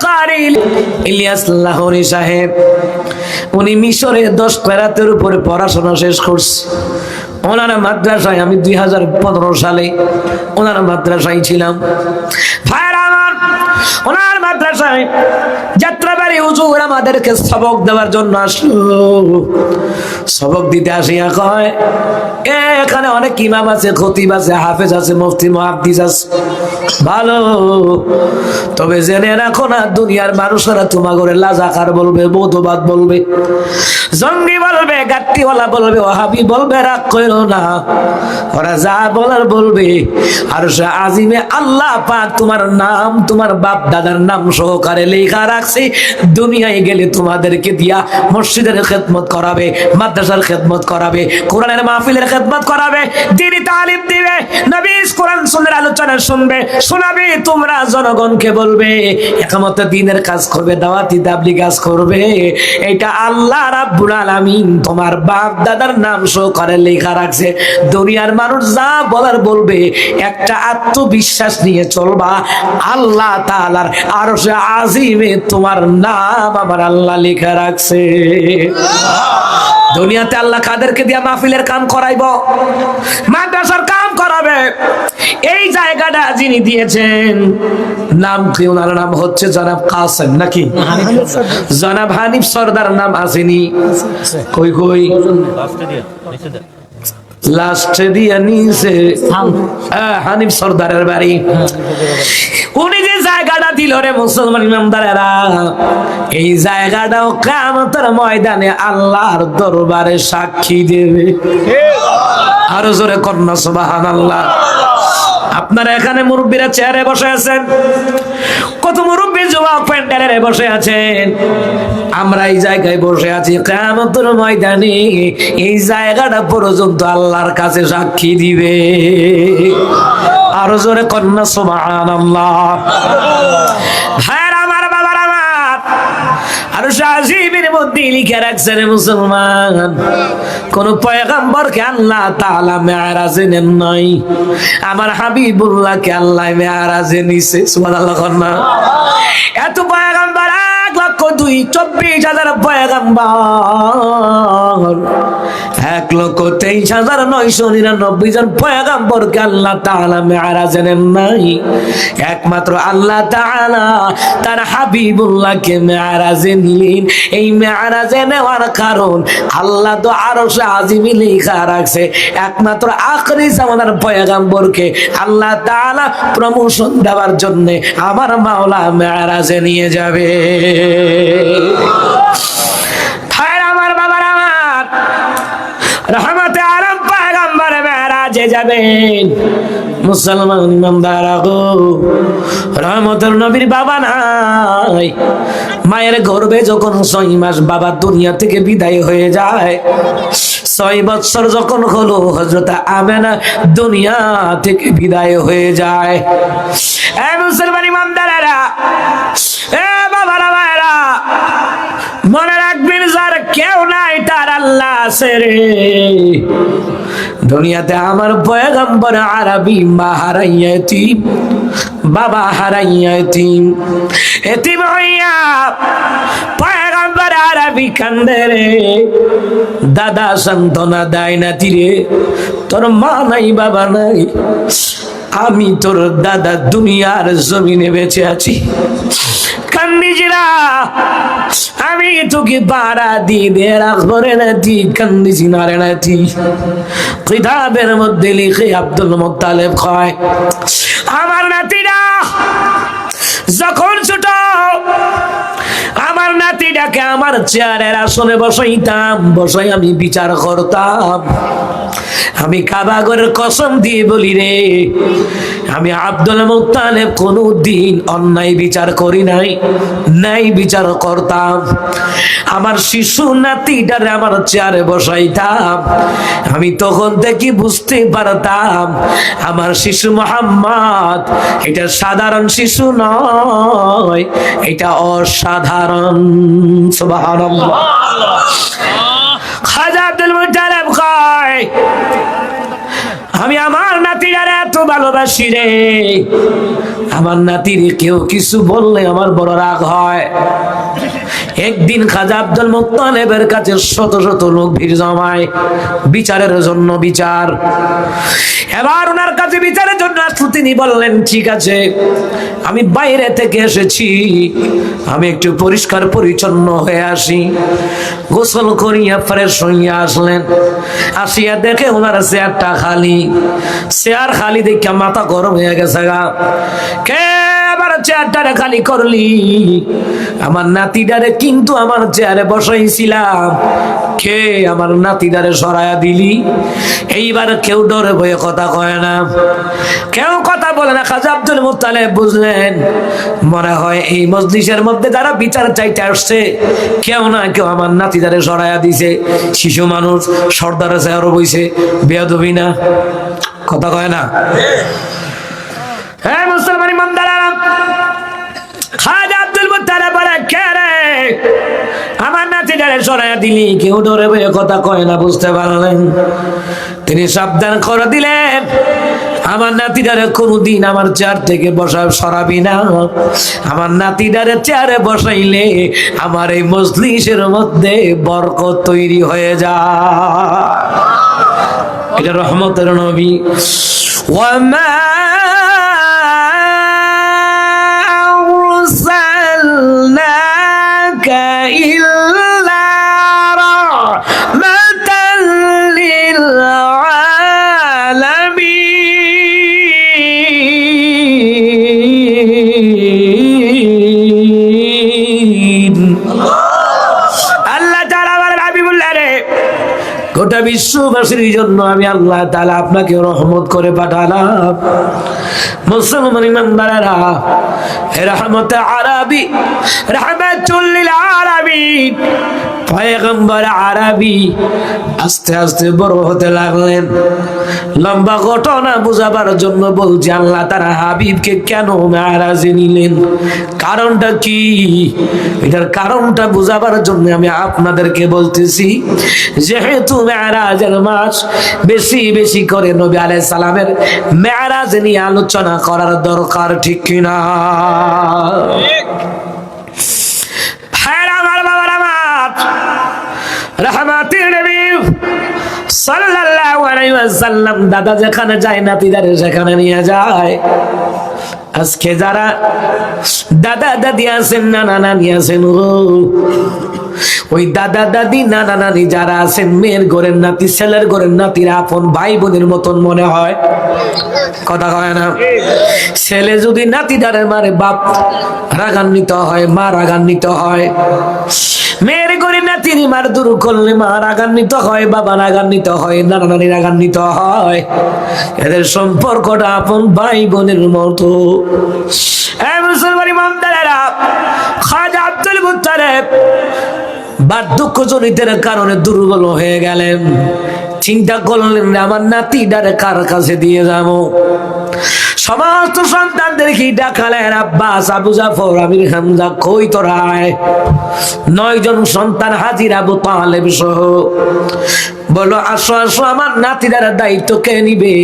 কারি ইলিয়াস লাহোরী সাহেব, উনি মিশরে 10 কেরাতের উপরে পড়াশোনা শেষ করছে। ওনার মাদ্রাসায় আমি 2015 সালে ওনার মাদ্রাসায় ছিলাম। ভাইরা আমার, ওনার মাদ্রাসায় যাত্রাবাড়ি হুজুর আমাদেরকে সবক দেওয়ার জন্য আসলো। সবক দিতে আসিয়া কয়, এখানে অনেক ইমাম আছে, খতিব আছে, হাফেজ আছে, মুফতি মুহাদ্দিস আছে, ভালো, তবে জেনে রাখো না দুনিয়ার মানুষেরা তোমাকে লাজাকার বলবে, বৌদ্ধবাদ বলবে, জঙ্গি বলবে, গাট্টিওয়ালা বলবে, ওয়াহাবি বলবে, রাগ করো না, ওরা যা বলার বলবে। আর সে আজিমে আল্লাহ পাক তোমার নাম, তোমার বাপ দাদার নাম সহকারে লেখা রাখছে। দুনিয়ায় গেলে তোমাদেরকে দিয়া মসজিদের খেদমত করাবে, মাদ্রাসার খেদমত করাবে, কোরআনের মাহফিলের খেদমত করাবে, দ্বীনি তালিম দিবে, নবীর কোরআন সুন্নাহর আলোচনা শুনবে, শোনাবে, তোমরা জনগণকে বলবে, ইকামতে দ্বীনের কাজ করবে, দাওয়াতি তাবলীগ কাজ করবে। এটা আল্লাহ রাব্বুল আলামিন তোমার বাপ দাদার নাম সহকারে লেখা রাখছে। দুনিয়ার মানুষ যা বলার বলবে, একটা আত্মবিশ্বাস নিয়ে চলবা, আল্লাহ তাআলার আরশে আজিমে তোমার নাম আমার আল্লাহ লেখা রাখছে। দুনিয়াতে আল্লাহ কাদেরকে দিয়া মাহফিলের কাম করাইব, মাদ্রাসার কাম করাবে। এই জায়গাটা যিনি দিয়েছেন, নাম কি? ওনার নাম হচ্ছে জনাব কাসেম, নাকি জনাব হানিফ সরদার নাম আসেনি? কই কই লাস্টে দিয়া নিছে হানিফ সরদারের বাড়ি। উনি যে জায়গাটা দিল রে মুসলমান ইমামদারেরা, এই জায়গাটাও কিয়ামতের ময়দানে আল্লাহর দরবারে সাক্ষী দেবে। আরো জোরে কন্যা সুবহানাল্লাহ। আপনারা এখানে মুরব্বীরা চেয়ারে বসে আছেন, কত মুরব্বী যুবক প্যান্ডেলে বসে আছেন, আমরা এই জায়গায় বসে আছি। কিয়ামতের ময়দানে এই জায়গাটা পর্যন্ত আল্লাহর কাছে সাক্ষী দিবে। আরো জোরে কন্যা সুবহানাল্লাহ। ভাইরা আমার, বাবার আমার, আর শাহিবের মধ্যে লিখে রাখছেন মুসলমান, কোন পয়গম্বরকে আল্লাহ তাআলা মেরাজে নেন নাই, আমার হাবিবুল্লাহকে আল্লাহ মেরাজে নিছে। সুবহানাল্লাহ। এত পয়গম্বর, 1,24,000 পয়গম্বর, 1,23,999 জন পয়গম্বরকে আল্লাহ তাআলা মেরাজে নেন নাই। একমাত্র আল্লাহ তাআলা তার হাবিবুল্লাহকে মেরাজে নিলেন। এই মেরাজে নেওয়ার কারণ আল্লাহ তো আরশে আজিমে লেখা রাখছে, একমাত্র আখরি জামানার পয়গম্বরকে আল্লাহ তাআলা প্রমোশন দেওয়ার জন্য আমার মাওলা মেরাজে নিয়ে যাবে। আমার বাবার আমার, রহমতে আলম পয়গম্বর মেরাজে যাবেন। মুসলমান ইমামদারা গো, রহমতের নবীর বাবা নাই, মায়ের গর্ভে যখন 6 মাস বাবা দুনিয়া থেকে বিদায় হয়ে যায়, 6 বছর যখন হলো হযরত আমেনা দুনিয়া থেকে বিদায় হয়ে যায়। এ মুসলমান ইমামদারেরা, এ বাবারা মায়েরা, মনে রাখবেন, যার কেউ নাই তার আল্লাহ আছে রে। দুনিয়াতে আমার পয়গম্বর আরবি মা হারাইয়া এতিম, বাবা হারাইয়া এতিম, এতিম হইয়া পয়গম্বর আরবি কান্দে রে। দাদা সান্ত্বনা দেয় না তীরে, তোর মা নাই বাবা নাই, আমি তোর দাদা দুনিয়ার জমিনে বেঁচে আছি। কান্দিজিরা, আমি তোকে পাড়া দিয়ে রাখবো রে নাতি, কান্দিজি না রে নাতি। কিতাবের মধ্যে লিখে আব্দুল মুত্তালিব কয়, আমার নাতিরা যখন ছোট, আমার নাতিটাকে আমার চেয়ারের আসনে বসাইতাম, বসাই আমি বিচার করতাম। আমি কাবা ঘরের কসম দিয়ে বলি রে, আমি আব্দুল মুত্তালিব কোনদিন অন্যায় বিচার করি নাই, ন্যায় বিচার করতাম। আমার শিশু নাতিটারে আমার চেয়ারে বসাইতাম, আমি তখন থেকে বুঝতে পারতাম আমার শিশু মুহাম্মদ এটা সাধারণ শিশু নয়, এটা অসাধারণ। সুবহানাল্লাহ। খাজা আব্দুল মুত্তালিব কয়, আমি আমার নাতি নাতিরা এত ভালোবাসি রে, আমার নাতির কেউ কিছু বললে আমার বড় রাগ হয়। একদিন খাজা আব্দুল মুত্তালিবের কাছে শত শত লোক ভিড় জমায় বিচারের জন্য। বিচার এবার ওনার কাছে বিচারের জন্য আসলে তিনি বললেন, ঠিক আছে আমি বাইরে থেকে এসেছি, আমি একটু পরিষ্কার পরিচ্ছন্ন হয়ে আসি। গোসল করিয়া ফ্রেশ হইয়া আসলেন। আসিয়া দেখে ওনার চেয়ারটা খালি। চেয়ার খালি দেখে মাথা গরম হয়ে গেছে গা। কে আবার চেয়ারটারে খালি করলি? আমার নাতিটারে কিন্তু আমার চেয়ারে বসাইছিলাম, কে আমার নাতিটারে সরাইয়া দিলি? এইবার কেউ ডরে ভয়ে কথা কয় না, কেউ কথা বলে না। খাজা আব্দুল মুত্তালিব বুঝলেন মনে হয় এই মজলিসের মধ্যে যারা বিচার চাইতে আসছে কেউ না কেউ আমার নাতিটারে সরাইয়া দিছে। শিশু মানুষ সর্দারের চেয়ারও বইছে, বেয়াদবি না? কথা কয় না? হ্যাঁ মুসলমান ইমানদাররা, খাজা আব্দুল মুত্তালিব বলে, কে রে আমার নাতিটারে সরাইয়া দিলি? কেউ ডরে বয়ে কথা কয় না। বুঝতে পারলেন? তিনি সাবধান করে দিলেন, আমার নাতিটারে কোনদিন আমার চেয়ার থেকে সরাবি না। আমার নাতিটারে চেয়ারে বসাইলে আমার এই মজলিসের মধ্যে বরকত তৈরি হয়ে যায়। এটা রহমতের নবী। ওয়ামা আরসালনাকা ইল্লা রাহমাতাল লিল আলামিন। আল্লাহ তাআলা বলেন, হাবিবুল্লাহ রে, গোটা বিশ্ববাসীর জন্য আমি আল্লাহ তাআলা আপনাকে রহমত করে পাঠালাম। মুসলমান ইমানদারেরা, রহমতে আরবি, রহমাতুল লিল আলামিন পয়গম্বর আরবি আস্তে আস্তে বড় হতে লাগলেন। লম্বা ঘটনা বুঝাবার জন্য বলছি, আল্লাহ তাআলা হাবিবকে কেন মেরাজে নিলেন, কারণটা কি, এটার কারণটা বুঝাবার জন্য আমি আপনাদেরকে বলতেছি। যেহেতু মেরাজের মাস, বেশি বেশি করে নবী আলাইহিস সালামের মেরাজ নিয়ে আলোচনা করার দরকার, ঠিক কিনা? রহমাতুল নবী সাল্লাল্লাহু আলাইহি ওয়াসাল্লাম দাদা যেখানে যায় নাতিদারে সেখানে নিয়ে যায়। আজকে যারা দাদা দাদি আছেন, নানা নানি আছেন, ওই দাদা দাদি নানা নানি যারা আছেন, মেয়ের ঘরের নাতি ছেলের ঘরের নাতিরা আপন ভাই বোনের মতন মনে হয়। কথা কয় না? ছেলে যদি নাতিদারে মারে বাপ রাগান্বিত হয়, মা রাগান্বিত হয়। মেয়ের ঘরে নাতিনি মার দূর করলে মা রাগান্বিত হয়, বাবা রাগান্বিত হয়, নানা নানি রাগান্বিত হয়। এদের সম্পর্কটা আপন ভাই বোনের মতো। মুসলমান ইমানদারেরা, খাজা আব্দুল মুত্তালিব বার্ধক্য জনিতের কারণে দুর্বল হয়ে গেলেন। চিন্তা করলেন, আমার নাতিটারে কার কাছে দিয়ে যাবো? সমস্ত সন্তানদেরকে ডাকালেন, আব্বাস, আবু জাফর, আমির হামজা, কই তোরায়? 9 জন সন্তান হাজির, আবু তালেব সহ। বলো, আসো আসো, আমার নাতিটার দায়িত্ব কে নিবে?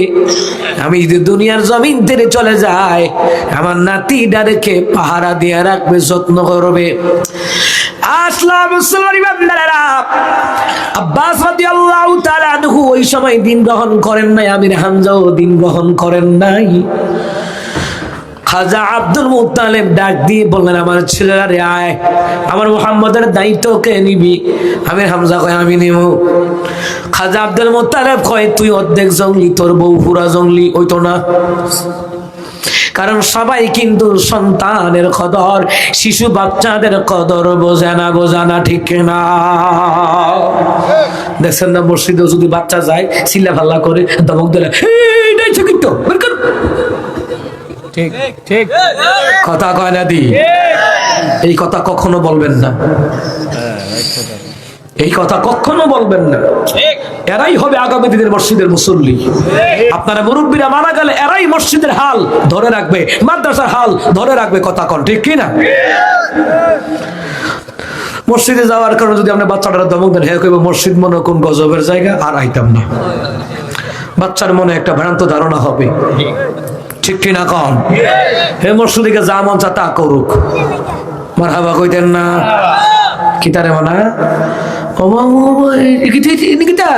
আমি যদি দুনিয়ার জমিন থেকে চলে যাই, আমার নাতিটারকে পাহারা দিয়ে রাখবে, যত্ন করবে। আসলাম মুসলমান বান্দারা, আব্বাস রাদিয়াল্লাহু তাআলা আনহু ওই সময় দিন গ্রহণ করেন নাই, আমির হামজাও দিন গ্রহণ করেন নাই। খাজা আব্দুল মুত্তালিব ডাক দিয়ে বললেন, আমার ছেলেরা রে আয়, আমার মুহাম্মদের দায়িত্ব কে নিবি? আমির হামজা কয়, আমি নিব। খাজা আব্দুল মুত্তালিব কয়, তুই অর্ধেক জঙ্গলি, তোর বউ পুরা জঙ্গলি। ওই তো না, কারণ সবাই কিন্তু সন্তানের কদর, শিশু বাচ্চাদের কদর বোঝে না, বোঝানা, ঠিক না? দেখছেন না, মসজিদে যদি বাচ্চা যায় চিল্লা ফাল্লা করে, ধমক দিলে ঠিক ঠিক কথা কয় না দি? এই কথা কখনো বলবেন না, এই কথা কখনো বলবেন না। এরাই হবে আগামী দিনের মসজিদের মুসল্লি। আপনারা মুরব্বীরা মারা গেলে এরাই মসজিদের হাল ধরে রাখবে, মাদ্রাসার হাল ধরে রাখবে। কথা কন, ঠিক কিনা? মসজিদে যাওয়ার কারণে যদি আপনি বাচ্চাটার ধমক দেন, হ্যাঁ কইব মসজিদ মনে কোন গজবের জায়গা, আর আইতাম না। বাচ্চার মনে একটা ভ্রান্ত ধারণা হবে, ঠিক কিনা কম? হে মুর্শিদিকে যা মন চা তা করুক, মারহাবা কইতেন না? কিতারে মানা ও নিকিতা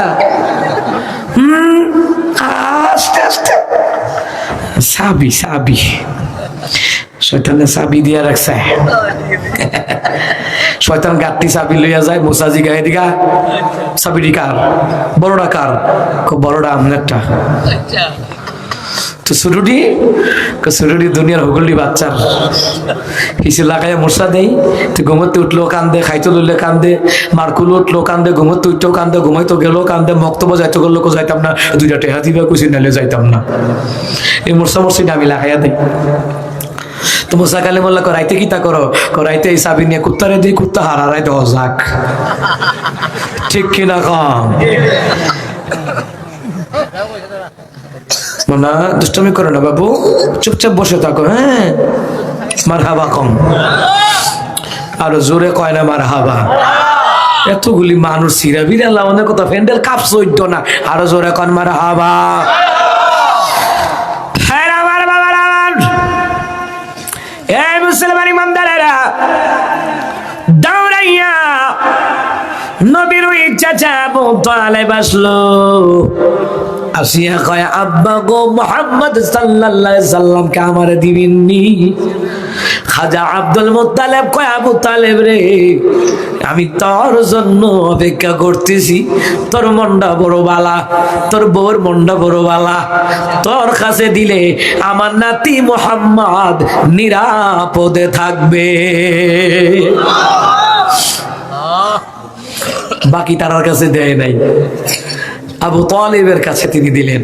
আস্তে আস্তে সাবি সাবি শয়তানে চাবি দিয়া রাখছে, শয়তান গাঁটটি চাবি লইয়া যায়। মুসাজি গায়ে দিঘা চাবিটি কার? বড়টা কার? খুব বড়টা আমনেরটা। তো ছোটটি দুনিয়ার হগলি বাচ্চার কিছু লাগাইয়া মশা দেই। তো ঘুমোতে উঠলো কান্দে, খাইতে লইলে কান্দে, মারকুলো উঠলো কান্দে, ঘুমোতে উঠতেও কান্দে, ঘুমাইতো গেলেও কান্দে, মক্তব্য যাইতে গেল যাইতাম না, দুইটা টেহা দিবা কুচি নাইলে যাইতাম না। এই মশাটা আমি লাগাইয়া দেই। তো মুসা কালিমুল্লাহ রাইতে কিতা করো? রাইতে এই চাবি নিয়ে কুত্তারে দিই, কুত্তা হারারাই দেওয়া যাক, ঠিক কিনা কম? না দুষ্টমি করো না বাবু, চুপচাপ বসে থাকো। হ্যাঁ মারহাবা কম, আরো জোরে কয় না মারহাবা। এতগুলি মানুষ সিরা বিরাল্লাহ অনেক কথা ফ্যান্ডেল কাপ চৈদ্য না, আরো জোরে কন মারহাবা। এই মুসলমান ইমানদারেরা দৌড়াইয়া নবীর ওই চাচা আবু তালেব আসলো, আসিয়া কয় আব্বা গো মুহাম্মদ সাল্লাল্লাহু আলাইহি সাল্লামকে আমারে দিবেননি? খাজা আব্দুল মুত্তালিব কয় আবু তালেব রে, আমি তোর জন্য অপেক্ষা করতেছি। তোর মনটা বড় বালা, তোর বউর মনটা বড় বালা, তোর কাছে দিলে আমার নাতি মুহাম্মদ নিরাপদে থাকবে। বাকি তার কাছে দেয় নাই, আবু তালেবের কাছে তিনি দিলেন।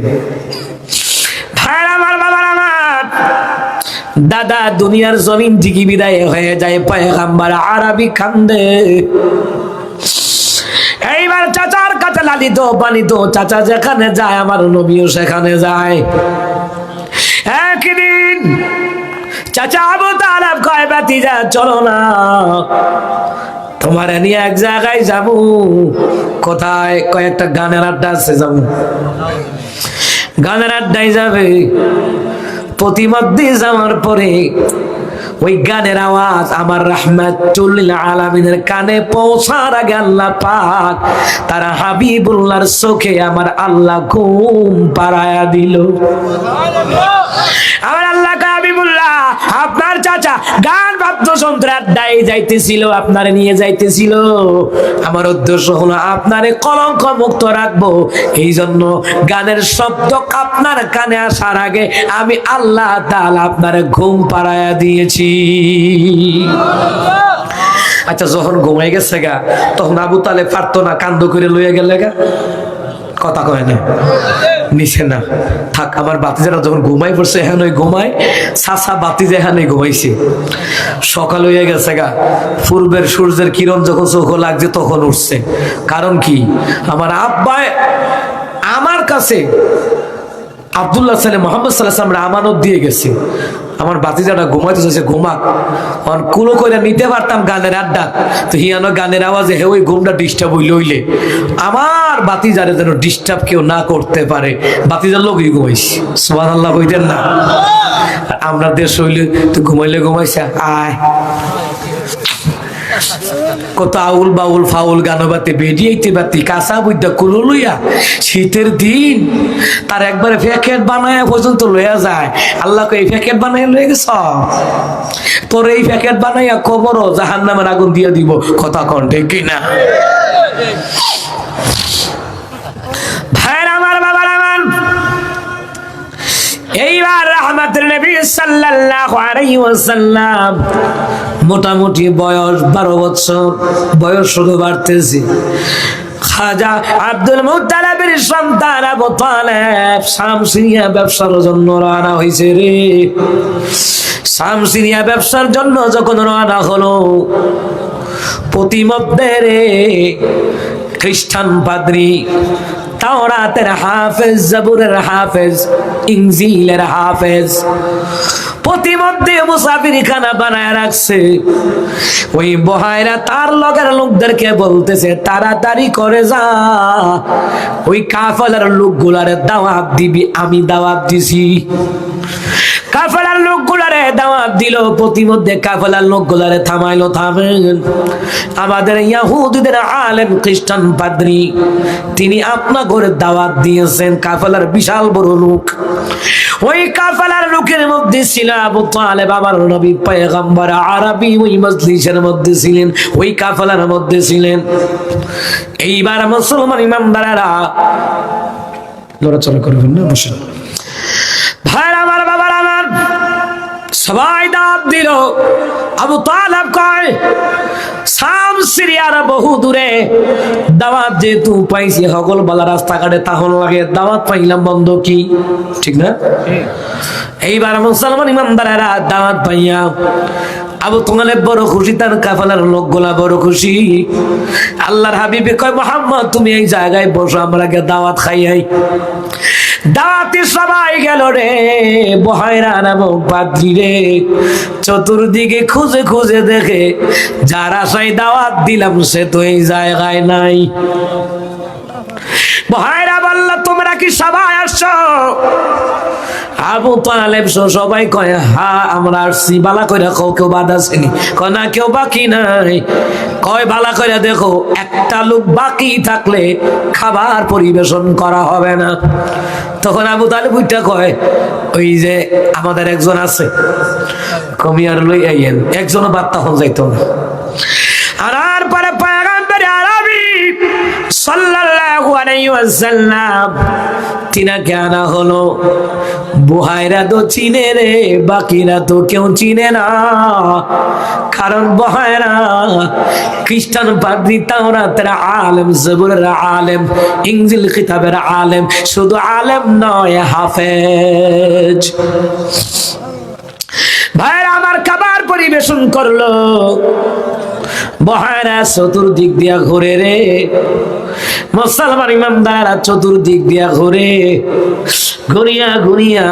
দাদা দুনিয়ার জমিন থেকে বিদায় হয়ে যায়, পয়গম্বর আরবি কান্দে। এইবার চাচার কাছে লালিত পালিত চাচা যেখানে যায় আমার নবীও সেখানে যায়। একদিন চাচা আবু তালেব কয় ভাতিজা চলো না, তোমার নিয়ে এক জায়গায় যাবো। কোথায়? কয়েকটা গানের আড্ডা আছে, যাবো। গানের আড্ডায় যাবে। প্রতিমধ্যে যাওয়ার পরে ওই গানের আওয়াজ আমার রাহমাতুল লিল আলামিনের কানে পৌঁছার আগে আল্লাহ পাক তার হাবিবুল্লাহর চোখে আমার আল্লাহ ঘুম পাড়ায়া দিল। আমার আল্লাহ হাবিবুল্লাহ আপনার চাচা গান বাদ্যযন্ত্র আড্ডায় যাইতেছিল, আপনারে নিয়ে যাইতেছিল। আমার উদ্দেশ্য হলো আপনারে কলঙ্ক মুক্ত রাখবো, এই জন্য গানের শব্দ আপনার কানে আসার আগে আমি আল্লাহ তাআলা আপনারে ঘুম পাড়ায়া দিয়েছি। আচ্ছা যখন ঘুমাই গেছে গা তখন আবু তালেব পারতো না, কান্দ করে লইয়া গেলে গা, কথা কয় না, নিছে না। থাক আমার বাতিজারা যখন ঘুমাই পড়ছে এখানে ঘুমায়, চাচা বাতিজা এখানে ঘুমাইছে। সকাল হয়ে গেছে গা, পূর্বের সূর্যের কিরণ যখন চোখ লাগছে তখন উঠছে। কারণ কি? আমার আব্বায় আমার কাছে আব্দুল্লাহ সালে মোহাম্মদ সাল্লাল্লাহু আলাইহি ওয়াসাল্লাম আমানত দিয়ে গেছে। আমার বাতিজাটা ঘুমাইতে চাইছে, ঘুমাক, কুলো করে নিতে পারতাম গানের আড্ডা, তো হিয়ানো গানের আওয়াজে হে ওই ঘুমটা ডিস্টার্ব হইলে আমার বাতিজারে যেন ডিস্টার্ব কেউ না করতে পারে, বাতিজার লোকই ঘুমাইছি। সুবহানাল্লাহ কইতেন না? আমরা দেশ হইলে তো ঘুমাইলে ঘুমাইছে আয় কত আউল বাউল ফাউল গানবাতে বেরিয়েতে বাতি কাঁচা বুদ্ধা কুলো লইয়া শীতের দিন তার একবারে প্যাকেট বানায় পর্যন্ত লইয়া যায়। আল্লাহকে এই প্যাকেট বানাইয়া লয়ে গেছ, তোর এই প্যাকেট বানাইয়া কবরও জাহান্নামের আগুন দিয়ে দিব। কথা কন ঠিক কিনা? ভাইরা আমার, বাবার আমার, এইবার রাহমাতুল নবী সাল্লাল্লাহু আলাইহি ওয়াসাল্লাম মোটামুটি বয়স 12 বছর, বয়স শুধু বাড়তেছে। খাজা আব্দুল মুত্তালিবের সন্তান আবু তালেব শামসিনিয়া ব্যবসার জন্য রওনা হয়েছে রে। শামসিনিয়া ব্যবসার জন্য যখন রওনা হলো, প্রতিমধ্যে রে খ্রিস্টান পাদ্রী, তাওরাতের হাফেজ, জাবুরের হাফেজ, ইনজিলের হাফেজ, প্রতিমধ্যে মধ্যে মুসাফির খানা বানায় রাখছে। ওই বহায়রা তার লগের লোকদেরকে বলতেছে তাড়াতাড়ি করে যা, ওই কাফেলার লোকগুলারে দাওয়াত দিবি, আমি দাওয়াত দিছি। কাফেলার লোকগুলারে দাওয়াত দিল, প্রতিমধ্যে কাফেলার লোকগুলারে থামাইলো, থামেন, আমাদের ইহুদিদের আলেম খ্রিস্টান পাদ্রী তিনি আপনা করে দাওয়াত দিয়েছেন। কাফেলার বিশাল বড় লোক, ওই কাফেলার লোকের মধ্যে ছিল আবু তালেব, আমার নবী পয়গম্বর আরবি ওই মজলিসের মধ্যে ছিলেন, ওই কাফেলার মধ্যে ছিলেন। এইবার মুসলমান ইমামদারেরা লড়াচড়া করবেন না, বসে ভাই আমার, বাবার আমার, সবাই দাওয়াত দিল। আবু তালেব কয় শাম সিরিয়ার বহু দূরে দাওয়াত যেহেতু পাইছি, হগল বালা রাস্তাঘাটে তাহল লাগে, দাওয়াত পাইলাম বন্ধ কি ঠিক না? এইবার মুসলমান ইমানদারেরা দাওয়াত পাইয়া আবু তালেব বড় খুশি, তার কাফেলার লোকগুলা বড় খুশি। আল্লাহর হাবিবে কয় মুহাম্মদ তুমি এই জায়গায় বসো, আমরা গে দাওয়াত খাইয়াই। দাওয়াতে সবাই গেল রে, বহায়রা নামক পাদ্রী রে চতুর্দিকে খুঁজে খুঁজে দেখে যার আশায় দাওয়াত দিলাম সে তো এই জায়গায় নাই। বহায়রা বলল তোমরা কি সবাই আসছো? আবু তালেব সবাই কয় হ্যাঁ আমরা আসছি। বালা কইরা কও কেউ বাদ আসেনি? কয় না কেউ বাকি নাই। কয় বালা কইরা দেখো, একটা লোক বাকি থাকলে খাবার পরিবেশন করা হবে না। তখন আবু তালেব উইটা কয় ওই যে আমাদের একজন আছে, কমিয়ার লই আইয়েন, একজনও বাদ তখন যাইতো না। আর পরে পয়গম্বর আরবি সাল্লাল্লাহু আলাইহি ওয়াসাল্লাম তিনাকে আনা হলো। বহায়রা তো চিনে রে, বাকিরা তো কেউ চিনে না, কারণ বহায়রা খ্রিস্টান পাদ্রী, তাওরাতের আলেম, জবুরের আলেম, ইনজিল কিতাবের আলেম, শুধু আলেম নয় হাফেজ। ভাইরা আমার খাবার পরিবেশন করলো। বহায়রা চতুর্দিক দিয়া ঘুরে রে, মুসলমান ইমামদাররা চতুর্দিক দিয়া ঘুরে, ঘুরিয়া ঘুরিয়া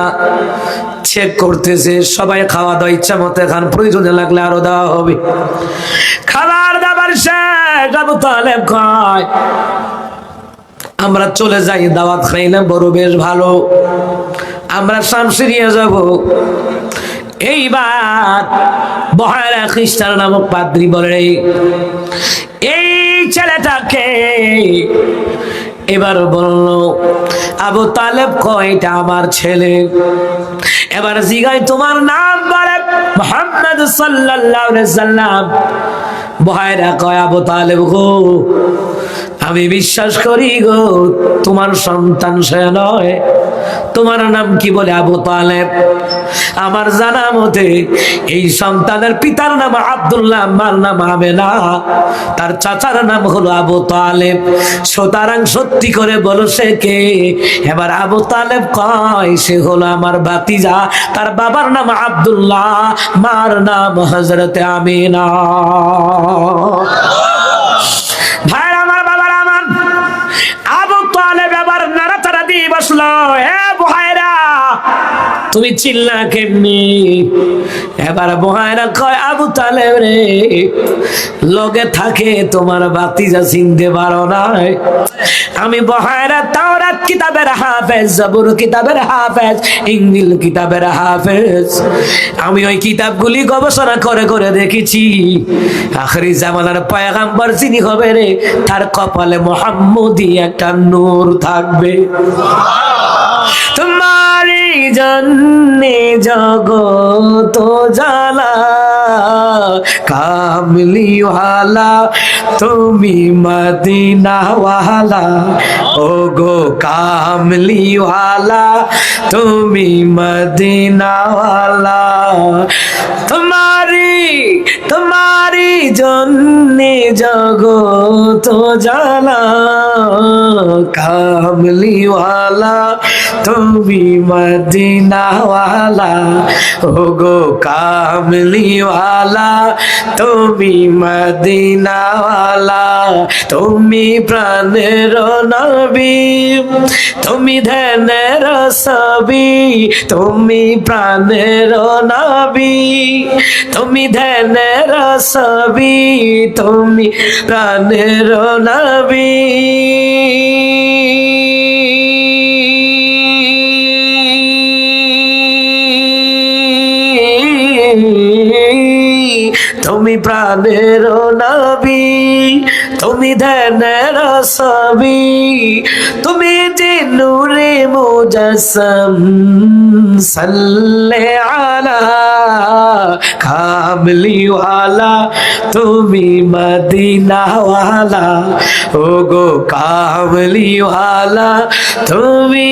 চেক করতেছে সবাই খাওয়া দাওয়া ইচ্ছা মতো খান, প্রয়োজনে লাগলে আরো দেওয়া হবে। খাবার দাবার শেষ। আবু তালেব কয় আমরা চলে যাই, দাওয়াত খাইলাম বড় বেশ ভালো, আমরা শামসিরিয়া যাব। এইবার বহায়রা খ্রিস্টান নামক পাদ্রী বলে এই ছেলেটাকে, এবার বলল আবু তালেব কয় এটা আমার ছেলে। এবার জিগাই তোমার নাম বলে মুহাম্মদ সাল্লাল্লাহু আলাইহি সাল্লাম। বহায়রা কয় আবু তালেব গো আমি বিশ্বাস করি গো তোমার সন্তান সে নয়, তোমার নাম কি? বলে আবু তালেব। আমার জানা মতে এই সন্তানের পিতার নাম আব্দুল্লাহ, আমার নাম আমেনা, তার চাচার নাম হলো আবু তালেব। সুতরাং সত্যি করে বলো সে কে? এবার আবু তালেব কয় সে হলো আমার ভাতিজা, তার বাবার নাম আব্দুল্লাহ, মার নাম হযরতে আমিনা। ভাই আমার, বাবার আমার, আবু তালেব এবার নাড়াচাড়া দিয়ে বসলো। হে বহায়রা তুমি চিল্লা কেমনি? এবার বহায়রা কয় আবু তালেব রে লগে থাকে তোমার ভাতিজা চিনতে পারো না? আমি বহায়রা তাওরাত কিতাবের হাফেজ, জবুর কিতাবের হাফেজ, ইনজিল কিতাবের হাফেজ। আমি ওই কিতাবগুলি গবেষণা করে করে দেখেছি আখিরি জামানার পয়গম্বর যিনি হবে রে তার কপালে মুহাম্মদি একটা নূর থাকবে। তোমারি জন্যে জগত জালা, কামলিওয়ালা তুমি মদিনাওয়ালা, ও গো কামলিওয়ালা তুমি মদিনাওয়ালা। তোমারি জন্যে জগত জালা, কামলিওয়ালা তুমি মদিনাওয়ালা, ওগো কামলিওয়ালা, তুমি মদিনাওয়ালা, তুমি প্রাণের নবী, তুমি ধ্যানের ছবি, তুমি প্রাণের নবী, তুমি ধ্যানের ছবি, তুমি প্রাণের নবী। তুমি প্রাণের নবী, তুমি ধ্যানের ছবি, তুমি যে নূরে মুজাসসাম, সাল্লে আলা কামলিওয়ালা, তুমি মদিনাওয়ালা, ওগো কামলিওয়ালা, তুমি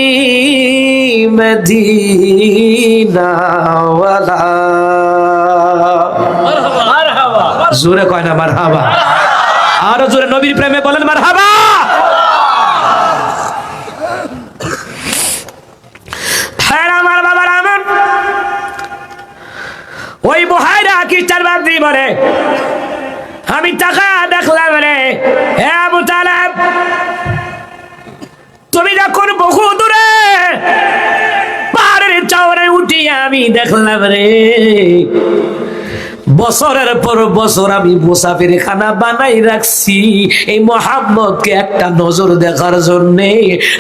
মদিনাওয়ালা। জোরে কয় না মারহাবা, আরো জোরে নবীর প্রেমে বলেন মারহাবা। হ্যাঁ আমার বাবার আমার ওই বুহাইরা খ্রিস্টান বান্দি বলে, আমি টাকা দেখলাম রে হে আবু তালেব, তুমি যখন বহু দূরে পাহাড়ের চওড়ায় উঠিয়া আমি দেখলাম রে, বছরের পর বছর আমি মুসাফির খানা বানাই রাখছি এই মুহাম্মদকে একটা নজর দেখার জন্য।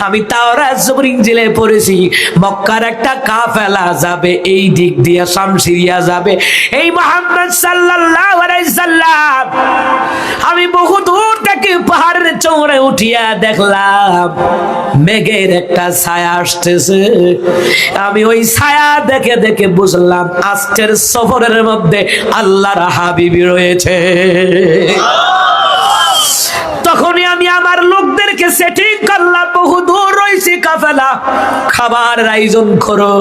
আমি তাওরাত জবর ইনজিলে পড়েছি, মক্কার একটা কাফেলা যাবে এই দিক দিয়ে শামসিরিয়া যাবে, এই মুহাম্মদ সাল্লাল্লাহু আলাইহি সাল্লাম আমি বহু দূর থেকে পাহাড়ের চওড়ায় উঠিয়া দেখলাম মেঘের একটা ছায়া আসতেছে। আমি ওই ছায়া দেখে দেখে বুঝলাম আজকের সফরের মধ্যে আল্লাহর হাবিবি রয়েছে। তখনই আমি আমার লোকদেরকে সেটিং করলাম, বহু দূর রয়েছে কাফেলা, খাবার আয়োজন করো,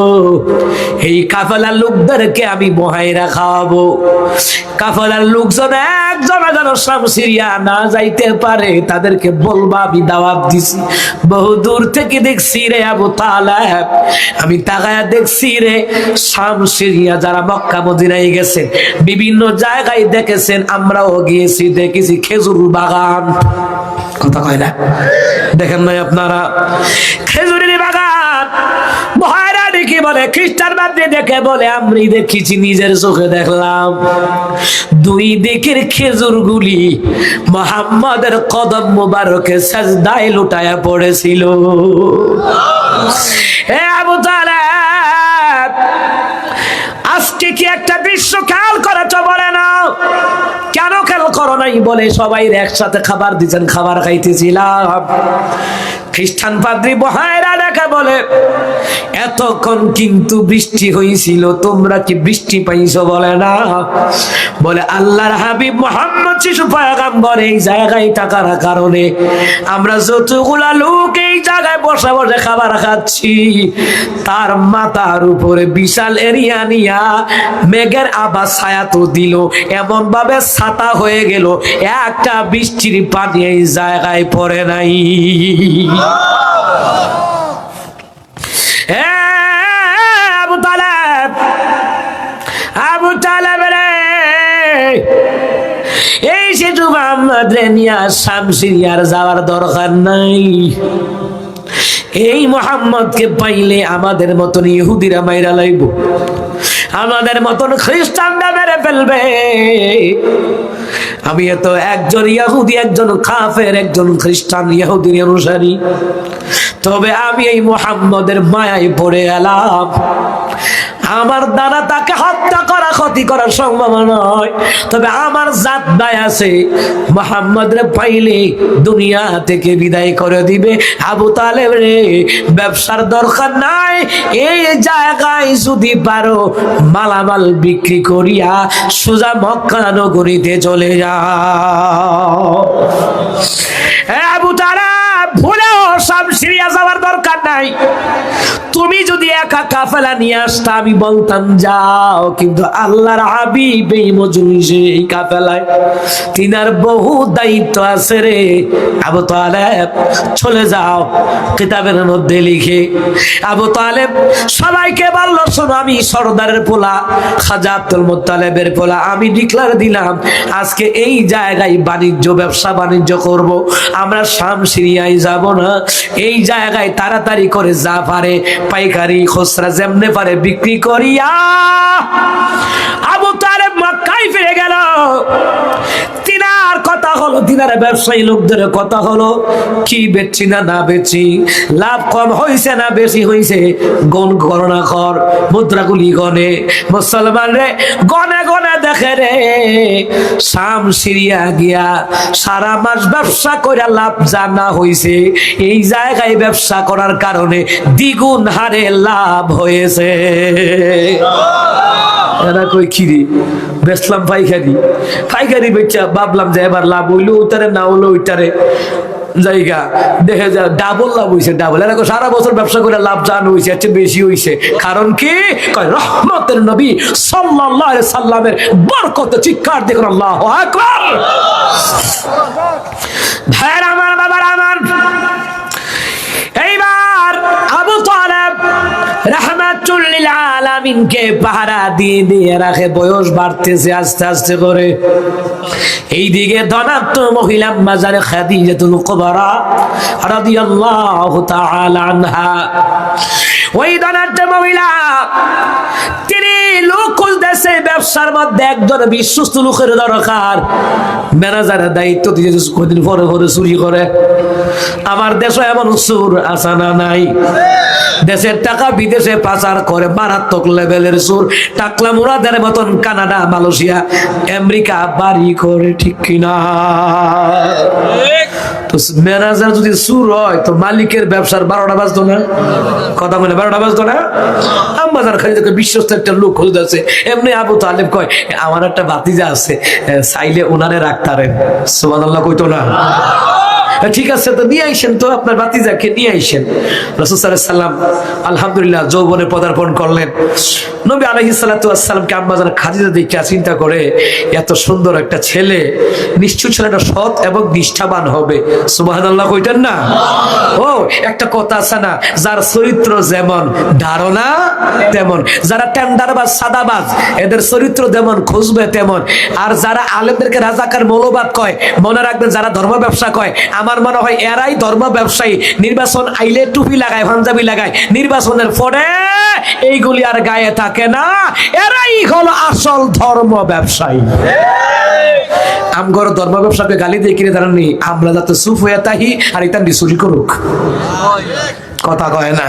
এই কাফেলার লোকদেরকে আমি বহাইরা খাওয়াবো। কাফেলার লোকজন একজন যেন শামসিরিয়া না যাইতে পারে তাদেরকে বলবা আমি দাওয়াত দিছি। বহু দূর থেকে দেখছি রে আবু তালেব, আমি তাকায়া দেখছি রে শামসিরিয়া যারা মক্কা মদিনায় গেছেন বিভিন্ন জায়গায় দেখেছেন, আমরাও গিয়েছি, দেখেছি খেজুর বাগান, কথা কয় না, দেখেন নাই আপনারা খেজুরের বাগান। বহাইরা দেখি বলে, খ্রিস্টান বাদে দেখে বলে, আমি দেখেছি নিজের চোখে দেখলাম দুই দিকের খেজুর গুলি মুহাম্মাদের কদম মুবারকে সাজদায় লুটায়া পড়েছিল। হে আবু তালেব, আজকে কি একটা দৃশ্য খেয়াল করেছ বলে না? কেন খেয়াল করো নাই? বলে সবাই একসাথে খাবার দিচ্ছেন, খাবার খাইতেছিলাম। খ্রিস্টান পাদ্রী বহাইরা দেখা বলে, এতক্ষণ কিন্তু বৃষ্টি হয়েছিল, তোমরা কি বৃষ্টি পাইছো? বলে না। বলে আল্লাহর হাবিব মুহাম্মদ শিশু পয়গম্বর এই জায়গায় থাকার কারণে আমরা যতগুলা লোক এই জায়গায় বসে বসে খাবার খাচ্ছি, তার মাথার উপরে বিশাল এরিয়া নিয়া মেঘের আবার ছায়া তো দিল, এমন ভাবে ছাতা হয়ে গেল, একটা বৃষ্টির পানি এই জায়গায় পড়ে নাই। আবু তালেব, আবু তালেব রে, এই শিশু মুহাম্মদ রে নিয়া শামসিরিয়ার যাওয়ার দরকার নাই। এই মুহাম্মদকে পাইলে আমাদের মতন ইহুদিরা মাইরা লাইব, আমাদের মতন খ্রিস্টানরা মেরে ফেলবে। আমি এত একজন ইহুদি, একজন কাফের, একজন খ্রিস্টান ইহুদির অনুসারী, তবে আমি এই মুহাম্মদের মায়ায় পড়ে এলাম। আমার দ্বারা তাকে হত্যা করা, ক্ষতি করা সম্ভব নয়, তবে আমার জাত ভাই আছে, মুহাম্মদরে পাইলে দুনিয়া থেকে বিদায় করে দিবে। আবু তালেব রে, ব্যবসার দরকার নাই, এই জায়গায় যদি পারো মালামাল বিক্রি করিয়া সোজা মক্কা নগরীতে চলে যাও। আবু তালেব ভুলেও শাম সিরিয়া যাওয়ার দরকার নাই। তুমি যদি একা কাফেলা নিয়ে আসতা আমি বলতাম যাও, কিন্তু আল্লাহর হাবিব এই মজলিসে এই কাফেলায় তিনার বহু দায়িত্ব আছে রে আবু তালেব, চলে যাও। কিতাবের মধ্যে লিখে আবু তালেব সবাইকে বলল, শোনো আমি সরদারের পোলা, খাজা আব্দুল মুত্তালিবের পোলা, আমি ডিক্লার দিলাম আজকে এই জায়গায় বাণিজ্য ব্যবসা বাণিজ্য করব, আমরা শাম সিরিয়ায় যাব না। এই জায়গায় তাড়াতাড়ি করে যা পারে পাইকারি খুচরা যেমনে পারে বিক্রি করিয়া আবু তালেব মক্কায় ফিরে গেল। তিনার কথা হলো, তিনার ব্যবসায়ী লোকদের কথা হলো, কি বেচছি না না বেচি, লাভ কম হয়েছে না বেশি হয়েছে, গণনা কর, মুদ্রাগুলি গনে, মুসলমান রে গনে গনে দেখে রে শাম সিরিয়া গিয়া সারা মাস ব্যবসা করে লাভ জানা হয়েছে, এই জায়গায় ব্যবসা করার কারণে দ্বিগুণ হারে লাভ হয়েছে। এরা কই খিরি বেচলাম পাইকারি, পাইকারি বেচা ভাবলাম যে এবার লাভ হইলো ওইটারে, না হলো ওইটারে জায়গা দেখে যা ডাবল লাভ হয়েছে, ডাবল। এরকম সারা বছর ব্যবসা করে লাভ জান হয়েছে, এর চেয়ে বেশি হয়েছে। কারণ কি? কয় রহমতের নবী সাল্লাল্লাহু আলাইহি সাল্লামের বরকতে। চিৎকার দেখুন আল্লাহু আকবার। ভাইরা আমার, বাবার আমার, এইবার আবু তালেব রাহমাতুল লিল আলামিনকে পাহারা দিয়ে দিয়ে রাখে। বয়স বাড়তেছে আস্তে আস্তে করে। এইদিকে ধনাত্ম মহিলা মাজারে খাদিজাতুল কুবরা রাদিয়াল্লাহু তাআলা আনহা, ওই ধনাত্ম মহিলা তিনি লোক খুঁজতেছে, ব্যবসার মধ্যে একজন বিশ্বস্ত লোকের দরকার। ম্যানেজারের দায়িত্ব দিয়ে কদিন পরে পরে চুরি করে। আমার দেশে এমন চোর আছে না নাই? দেশের টাকা বিদেশে পাচার করে, মারাত্মক লেভেলের চোর। টাকলা মুরাদের মতন কানাডা, মালয়েশিয়া, আমেরিকা বাড়ি করে, ঠিক কিনা? তো ম্যানেজার যদি চোর হয় তো মালিকের ব্যবসার 12টা বাজতো না? কথা বলে 12টা বাজতো না? আমবাজার খালি বিশ্বস্ত একটা লোক খুঁজতেছে। এমনি আবু তালেব কয় আমার একটা ভাতিজা আছে, চাইলে ওনারে রাখতারেন। সুবহানাল্লাহ কইতো না? ঠিক আছে, তো নিয়ে আইসেন, তো আপনার ভাতিজাকে নিয়ে আইসেন। রাসূল সাল্লাল্লাহু আলাইহি সাল্লাম আলহামদুলিল্লাহ যৌবনে পদার্পণ করলেন। নবী আলাইহিস সালাতু ওয়াস সালামকে আম্মাজান খাদিজা দেখে চিন্তা করে, এত সুন্দর একটা ছেলে, নিশ্চয় ছেলেটা সৎ এবং নিষ্ঠাবান হবে। সুবহানাল্লাহ কইতেন না? ও একটা কথা আছে না, যার চরিত্র যেমন ধারণা তেমন। যারা টেন্ডারবাজ সাদাবাজ এদের চরিত্র যেমন খুঁজবে তেমন। আর যারা আলেমদেরকে রাজাকার মৌলবাদ কয়, মনে রাখবেন যারা ধর্ম ব্যবসা কয়, আমার মনে হয় এরাই ধর্ম ব্যবসায়ী। নির্বাচন আইলে টুপি লাগায়, পাঞ্জাবি লাগায়, নির্বাচনের পরে এইগুলি আর গায়ে থাকে না, এরাই হলো আসল ধর্ম ব্যবসায়ী। আমগর ধর্ম ব্যবসাকে গালি দিয়ে কিনে দাঁড়াননি, আমরা যাতে চুপ হয়ে তাহি আর এটা চুরি করুক। কথা কয় না?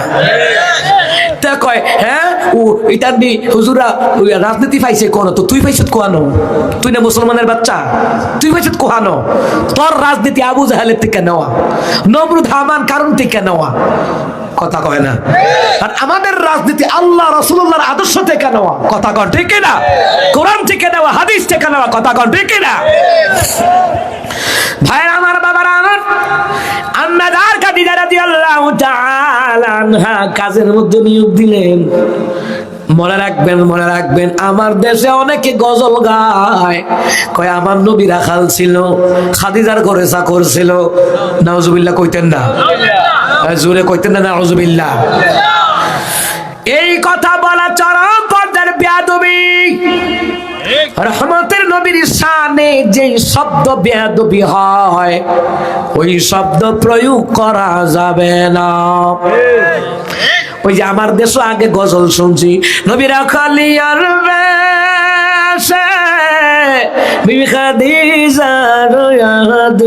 তা কয় হ্যাঁ ও এটা হুজুরা রাজনীতি পাইছে কোন? তো তুই পাইছত কোয়ানো? তুই না মুসলমানের বাচ্চা, তুই পাইছত কোহানো? তোর রাজনীতি আবু জাহেলের থেকে নেওয়া, নমরুদ হামান কারণ থেকে নেওয়া। কথা কয় না? আর আমাদের রাজনীতি আল্লাহ রাসূলুল্লাহর আদর্শ থেকে নেওয়া। কথা কন ঠিক না? কোরআন থেকে নেওয়া, হাদিস থেকে নেওয়া। কথা কন ঠিক না? ভাইরা আমার, বাবারা আমার, আম্মাজান খাদিজা রাদিয়াল্লাহু তাআলা আনহা কাজের মধ্যে নিয়োগ দিলেন। মনে রাখবেন, মনে রাখবেন, আমার দেশে অনেকে গজল গায়, কয় আমার নবী রাখাল ছিল, খাদিজার ঘরে চাকর ছিল। নাউজুবিল্লাহ কইতেন না? জোরে কইতেন না? নাউজুবিল্লাহ। এই কথা বলা চরম পর্যায়ের বেয়াদবি। রহমতের নবীর শানে যে শব্দ বেয়াদবি হয়, ওই শব্দ প্রয়োগ করা যাবে না। ওই যে আমার দেশে আগে গজল শুনছি, নবীরা খালিয়ার বেশে বিবি খাদিজার ইয়াদ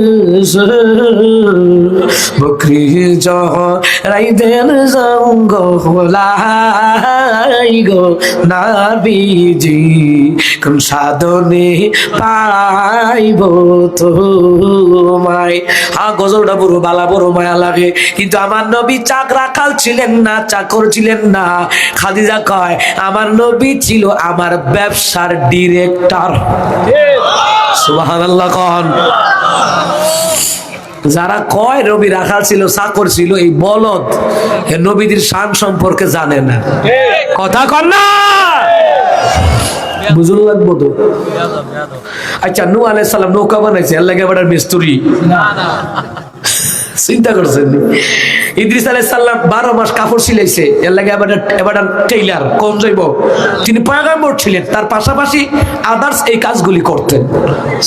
বকরি জহরাইদের জঙ্গ হলাই গো নবীজি, কোন সাধনে পাইব তোমায়। হ্যাঁ, গজলটা বড় বালা, বড় মায়া লাগে, কিন্তু আমার নবী চাক রাখাল ছিলেন না, চাকর ছিলেন না। খাদিজা কয় আমার নবী ছিল আমার ব্যবসার ডিরেক্টর। সুবহানাল্লাহ কন। যারা কয় নবী রাখাল ছিল, চাকর ছিল, এই বলদ এ নবীদের শান সম্পর্কে জানে না। কথা কন না, বুঝুন লাগবো তো। আচ্ছা, নূহ আলাইহিস সালাম নৌকা বানাইছে, আল্লাহ এবার মিস্ত্রি চিন্তা করছেন। ইদ্রিস আলাইহিস সালাম 12 মাস কাপড় সিলাইছে, এর লাগে এবার টেইলার কোন যাইব। তিনি পয়গম্বর ছিলেন, তার পাশাপাশি আদার্স এই কাজগুলি করতেন।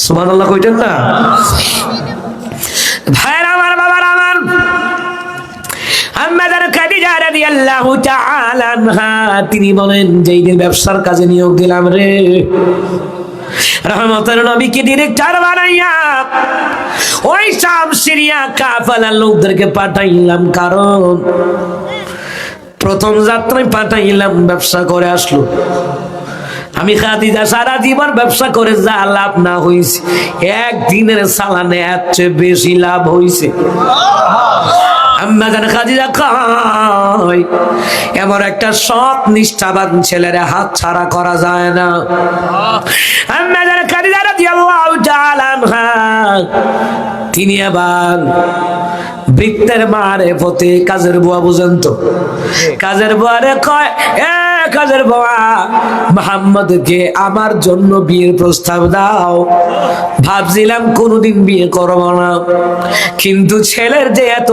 সুবহানাল্লাহ কইতেন না? ভাইরা আমার, বাবার আমার, আম্মাদার খাদিজা রাদিয়াল্লাহু তাআলা আনহা তিনি বলেন, যেই দিন ব্যবসার কাজে নিয়োগ দিলাম রে, রহমতের নবীকে ডিরেক্টর বানাইয়া ওই শাম সিরিয়া কাফেলার লোকদেরকে পাঠাইলাম। কারণ প্রথম যাত্রায় পাঠাইলাম, ব্যবসা করে আসলো। আমি খাদিজা সারা জীবন ব্যবসা করে যা লাভ না হইছে, একদিনের সালানে এর চেয়ে বেশি লাভ হইছে। আম্মা জান খাদিজা কয়, এমন একটা সৎ নিষ্ঠাবান ছেলের হাত ছাড়া করা যায় না। আম্মা জান খাদিজা রাদিয়াল্লাহু তাআলা আনহা তিনি আবার বৃত্তের মারেফতে কাজের বুয়া বুঝেন তো, কাজের বুয়ারে কয়, এ কাজের বুয়া, মুহাম্মদকে আমার জন্য বিয়ের প্রস্তাব দাও। ভাবছিলাম কোনোদিন বিয়ে করব না, কিন্তু ছেলের যে এত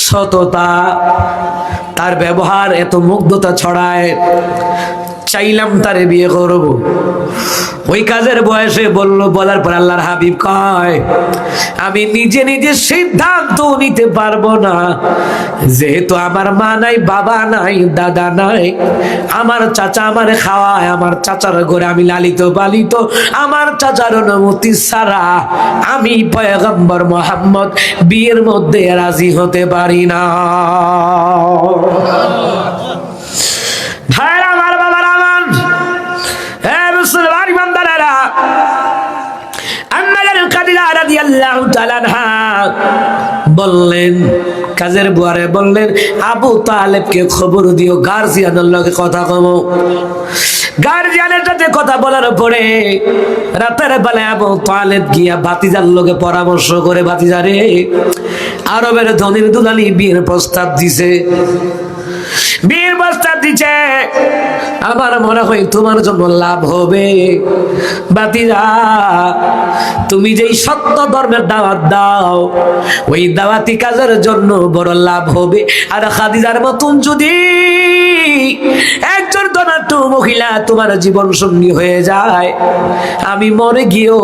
সততা, তার ব্যবহার এত মুগ্ধতা ছড়ায়, চাইলাম তারে বিয়ে করব। ওই কাজের বয়সে বললো, বলার পর আল্লাহর হাবিব কয়, আমি নিজে নিজে সিদ্ধান্ত নিতে পারবো না, যেহেতু আমার মা নাই, বাবা নাই, দাদা নাই, আমার চাচা আমারে খাওয়ায়, আমার চাচার ঘরে আমি লালিত পালিত, আমার চাচার অনুমতি ছাড়া আমি পয়গম্বর মুহাম্মদ বিয়ের মধ্যে রাজি হতে পারি না। ভাইরা আমার, বাবার আমার, হে মুসলমান ইমানদারেরা, আম্মা জান খাদিজা রাদিয়াল্লাহু তাআলা আনহা বললেন, কাজের বুয়ারে বললেন, আবু তালেবকে খবর দিও, গার্জিয়ানের লগে কথা কমো। গার্জিয়ানের সাথে কথা বলার পরে রাতের বেলা আবু তালেব গিয়া ভাতিজার লগে পরামর্শ করে, ভাতিজারে, আরবের ধনীর দুলালি বিয়ের প্রস্তাব দিছে, বিয়ের প্রস্তাব দিচ্ছে, আমার মনে হয় তোমার জন্য লাভ হবে। ভাতিজা, তুমি যেই সত্য ধর্মের দাওয়াত দাও, ওই দাওয়াতি কাজের জন্য বড় লাভ হবে। আর খাদিজার মতন যদি একজন ধনাঢ্য মহিলা তোমার জীবন সঙ্গী হয়ে যায়, আমি মরে গিয়েও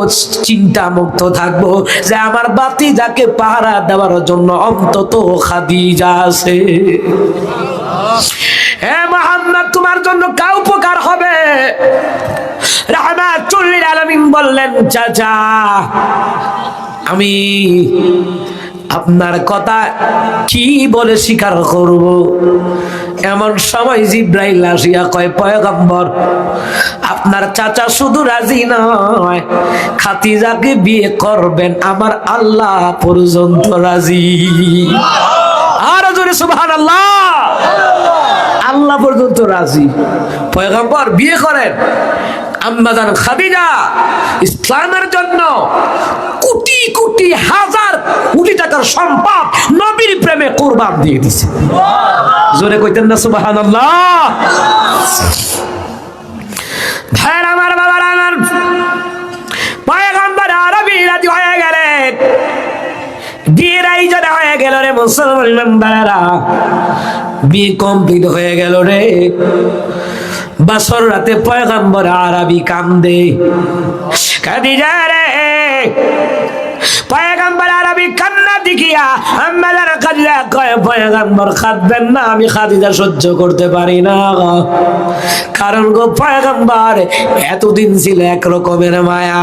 চিন্তা মুক্ত থাকবো যে আমার ভাতিজাকে পাহারা দেওয়ার জন্য অন্তত খাদিজা আছে। হে মুহাম্মদ, তোমার জন্য কা উপকার হবে। রাহমাতুল লিল আলামিন বললেন, চাচা, আমি আপনার কথা কি বলে স্বীকার করব। এমন সময় জিব্রাইল আসিয়া কয়, পয়গম্বর, আপনার চাচা শুধু রাজি নয়, খাদিজাকে বিয়ে করবেন আমার আল্লাহ পর্যন্ত রাজি। আর জোরে সুবহানাল্লাহ, আল্লাহ পর্যন্ত রাজি। পয়গম্বর বিয়ে করেন। আম্মা জান খাদিজা ইসলামের জন্য কোটি কোটি হাজার কোটি টাকার সম্পদ নবীর প্রেমে কুরবান দিয়ে দিয়েছে। জোরে কইতেন না সুবহানাল্লাহ? ভাইয়ের আমার, বাবার আমার, পয়গম্বর আরবি রাজি হয়ে গেলেন, বিয়ের আয়োজন হয়ে গেল রে মুসলমান ভাইরা, বিয়ে কমপ্লিট হয়ে গেল রে। বাসর রাতে পয়গম্বর আরবি কান্দে, খাদিজা রে, পয়গম্বর আরবি কান্না দেখিয়া আম্মা জান খাদিজা কয়, পয়গম্বর কাঁদবেন না, আমি খাদিজা সহ্য করতে পারি না। কারণ গো পয়গম্বর এতদিন ছিল এক রকমের মায়া,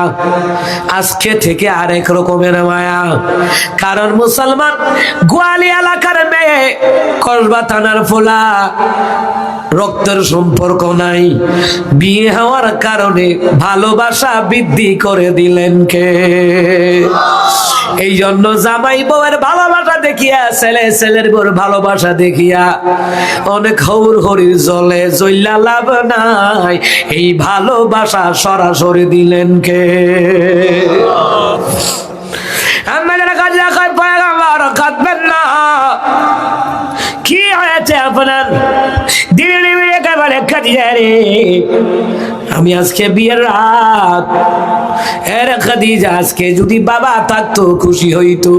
আজকে থেকে আরেক রকমের মায়া। কারণ মুসলমান গোয়ালি এলাকার মেয়ে, কসবা থানার ফোলা, রক্তের সম্পর্ক নাই, বিয়ে হওয়ার কারণে ভালোবাসা বৃদ্ধি করে দিলেন কে? এই জন্য জামাই বউয়ের ভালোবাসা দেখিয়া, ছেলে ছেলের বউর ভালোবাসা দেখিয়া অনেক হৌর হরির জলে জইলা লাভ নাই, এই ভালোবাসা সরাসরি দিলেন কে? আমরা যারা কাজে আপনার দিনে দিনে একেবারে খাদিজা রে, আমি আজকে বিয়ের রাত, এর খাদিজা আজকে যদি বাবা থাকতো খুশি হইতো,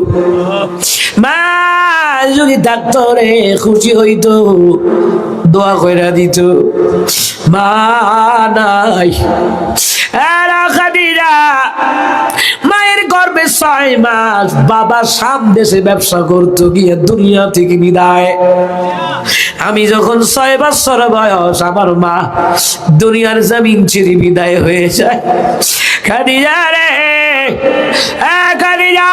মা যদি থাকতো রে খুশি হইতো, দোয়া কইরা দিত। মা নাই, এরা খাদিজা মায়ের গর্ভে 6 মাস, বাবা শাম দেশে ব্যবসা করতো, গিয়ে দুনিয়া থেকে বিদায়। আমি যখন 6 বছর বয়স, আমার মা দুনিয়ার জমিন ছেড়ে বিদায় হয়ে যায়। খাদিজা রে, খাদিজা,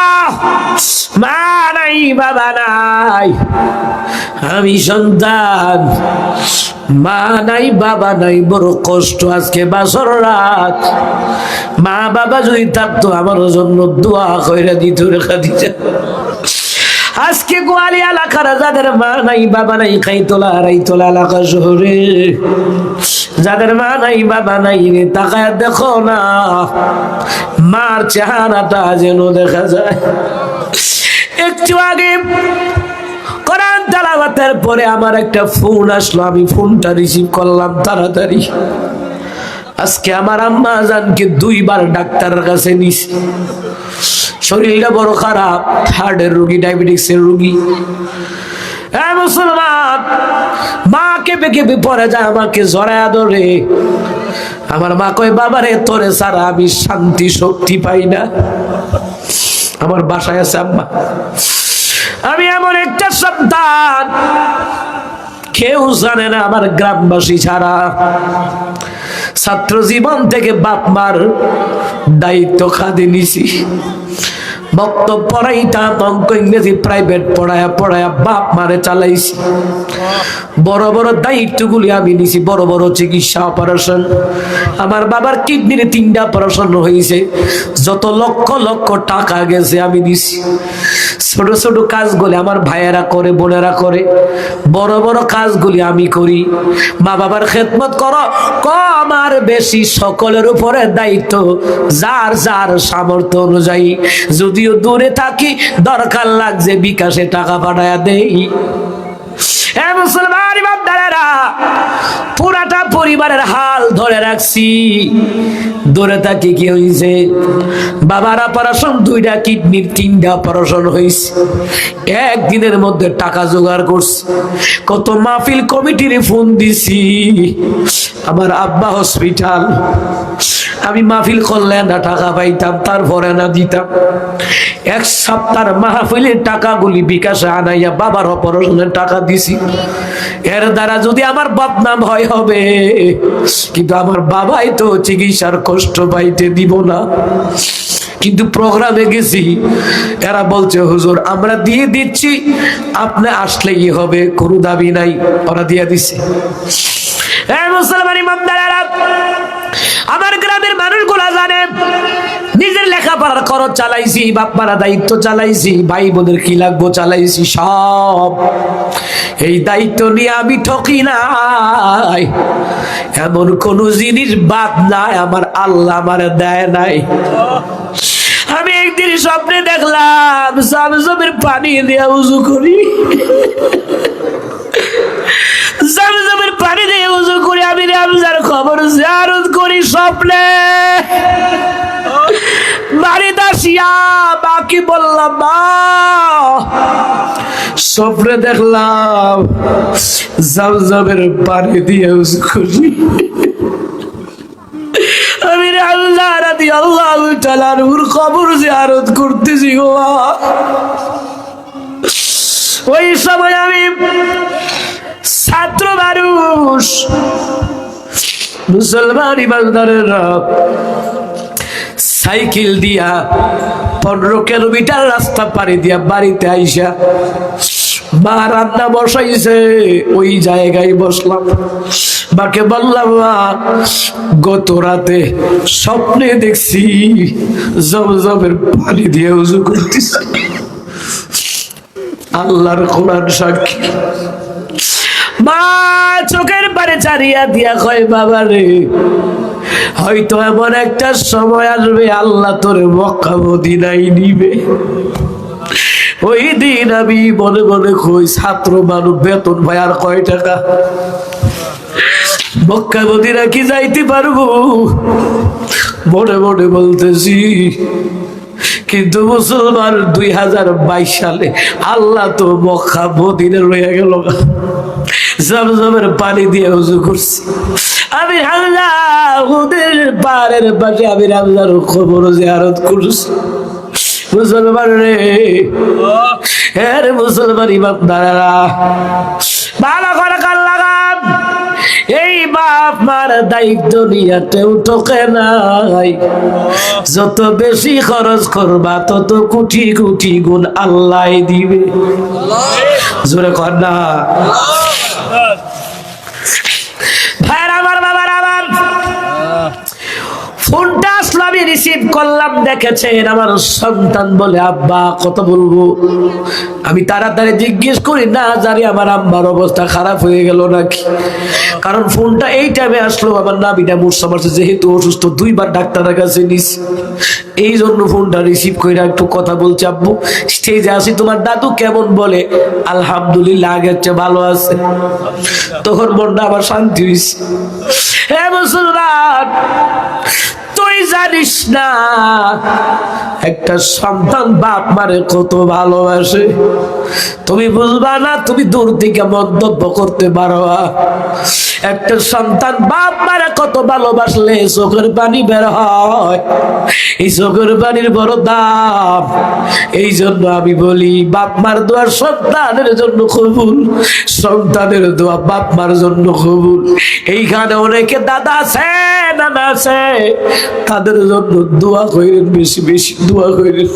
মা নাই বাবা নাই, আমি সন্তান, মা নাই বাবা নাই, বড় কষ্ট। আজকে বাসর রাত, মা বাবা যদি থাকতো আমার জন্য দোয়া কইরা দিত রে খাদিজা। আজকে গোয়ালি এলাকার যাদের মা নাই বাবা নাই, খাইতলা রাইতলা এলাকা শহরে যাদের মা নাই বাবা নাই, তাকায় দেখো না মার চেহারাটা যেন দেখা যায়। একটু আগে কোরআন তেলাওয়াতের পরে আমার একটা ফোন আসলো, আমি ফোনটা রিসিভ করলাম তাড়াতাড়ি। আজকে আমার আম্মা জানকে 2 বার ডাক্তারের কাছে নিছি, শরীরটা বড় খারাপ, হার্টের রোগী, ডায়াবেটিক্সের রোগী। মুসলমান মা কেঁপে কেঁপে পড়ে যায়, আমাকে জড়ায়া ধরে। আমার মা কয়, বাবারে তোরে ছাড়া আমি শান্তি শক্তি পাই না। আমার বাসায় আছে আম্মা, আমি এমন একটা সন্তান কেউ জানে না আমার গ্রামবাসী ছাড়া। ছাত্র জীবন থেকে বাপ মার দায়িত্ব কাঁধে নিছি, বক্তব্য পড়াইতাম, অঙ্ক ইংরেজি প্রাইভেট পড়ায়া পড়ায়া বাপ মারে চালাইছি। বড় বড় দায়িত্বগুলি আমি নিছি, বড় বড় চিকিৎসা অপারেশন। আমার বাবার কিডনির 3টা অপারেশন হয়েছে, যত লক্ষ লক্ষ টাকা গেছে আমি দিছি। ছোট ছোট কাজগুলি আমার ভাইয়েরা করে, বোনেরা করে, বড় বড় কাজগুলি আমি করি। মা বাবার খেদমত করো কম আর বেশি, সকলের উপরে দায়িত্ব যার যার সামর্থ্য অনুযায়ী। যদিও দূরে থাকি, দরকার লাগছে বিকাশে টাকা পাঠায়া দেই। মুসলমান ইমানদারেরা, পুরাটা পরিবারের হাল ধরে রাখছি। দূরে থাকি কি হয়েছে, বাবার অপারেশন, 2টা কিডনির 3টা অপারেশন হয়েছে। একদিনের মধ্যে টাকা জোগাড় করছি, কত মাহফিল কমিটির ফোন দিছি। আমার আব্বা হসপিটাল, আমি মাহফিল করলে না টাকা পাইতাম, তারপরে না দিতাম। 1 সপ্তাহের মাহফিলের টাকাগুলি বিকাশে আনাইয়া বাবার অপারেশনের টাকা দিছি। এর দ্বারা যদি আমার বদনাম হয় হবে, কিন্তু আমার বাবাই তো চিকিৎসার কষ্ট পাইতে দিব না। কিন্তু প্রোগ্রামে গেছি, এরা বলছে হুজুর আমরা দিয়ে দিচ্ছি, আপনি আসলেই হবে, কোনো দাবি নাই। ওরা দিয়ে দিছে। মুসলমান ইমানদারেরা, আমার গ্রামের মানুষগুলা জানে নিজের লেখাপড়ার খরচ চালাইছি, বাপ্পারা দায়িত্ব চালাইছি, ভাই বোনের কি লাগবো চালাইছি সব। এই দায়িত্ব নিয়ে আমি ঠকি নাই, এমন কোন জিনিস বাদ নাই আমার আল্লাহ আমার দেয় নাই। আমি একদিন স্বপ্নে দেখলাম জামজামের পানি দিয়ে উযু করি, জামজামের পানি দিয়ে উযু করি, আমি রমজার খবর জিয়ারত করি। স্বপ্নে বাড়িতে আসিয়া বাকি বললাম, মা স্বপ্নে দেখলাম জামজামের পানি দিয়ে উযু করি। আমি আল্লাহ রাদিয়াল্লাহু তাআলা নূর কবর জিয়ারত করতেছি গো। ওই সময় আমি ছাত্র মানুষ, মুসলমান ইমানদারেরা সাইকেল দিয়া 15 কিলোমিটার রাস্তা পাড়ি দিয়া বাড়িতে আইসা মা রান্না বসাইছে, ওই জায়গায় বসলাম। মাকে বললাম, মা গত রাতে স্বপ্নে দেখছি জমজমের পানি দিয়ে উযু করতেছি। আল্লাহর কোরআন সাক্ষী। মা চোখের পানি ছাড়িয়া দিয়া কয়, বাবা রে হয়তো এমন একটা সময় আসবে আল্লাহ তোরে মক্কা মদিনায় নিবে। ওই দিন আমি মনে মনে কই ছাত্র মানুষ বেতন ভাই আর কয় টাকা, মক্কা মদিনা কি যাইতে পারবো? মনে মনে বলতেছি, কিন্তু মুসলমান 2022 সালে আল্লাহ তো মক্কা মদিনা রয়ে গেল। জমজমের পানি দিয়ে ওযু করছি আমি, হামজা ওদের পাড়ের পাশে আমি হামজার কবর জিয়ারত করছি। মুসলমান রে, হ্যাঁ রে মুসলমান ইমানদারেরা, ভালো করে কান লাগান। এই বাপ মার দায়িত্ব নিয়াতেও ঠকে নাই। যত বেশি খরচ করবা তত কোটি কোটি গুণ আল্লাহ দিবে। জোরে কর না ভাইরা আমার, বাবার আমার। ফোনটা আসলো, আমি রিসিভ করলাম, দেখেছেন আমার সন্তান বলে আব্বা কত বলবো। আমি তাড়াতাড়ি জিজ্ঞেস করি না জানি আমার আম্মার অবস্থা খারাপ হয়ে গেল নাকি, কারণ ফোনটা এই টাইমে আসলো আমার নাবিটা মুর্শা মারছে, যেহেতু অসুস্থ 2 বার ডাক্তারের কাছে নিস, এই জন্য ফোনটা রিসিভ করে একটু কথা বলছি। আব্বু স্টেজে আসি, তোমার দাদু কেমন? বলে আলহামদুলিল্লাহ আগের চেয়ে ভালো আছে। তখন মনটা আবার শান্তি হয়েছে। হে মুসলমান, তুই জানিস না একটা সন্তান বাপ মারে কত ভালোবাসে? তুমি বুঝবা না, তুমি দূর থেকে মন্তব্য করতে পারো। একটা সন্তান বাপ মারে কত ভালোবাসলে চোখের পানি বের হয়। এই চোখের পানির বড় দাম। এই জন্য আমি বলি, বাপ মার দোয়া সন্তানের জন্য কবুল, সন্তানের দোয়া বাপ মার জন্য কবুল। এইখানে অনেকে দাদা আছে, নানা আছে, তাদের জন্য দোয়া করেন, বেশি বেশি দোয়া করেন।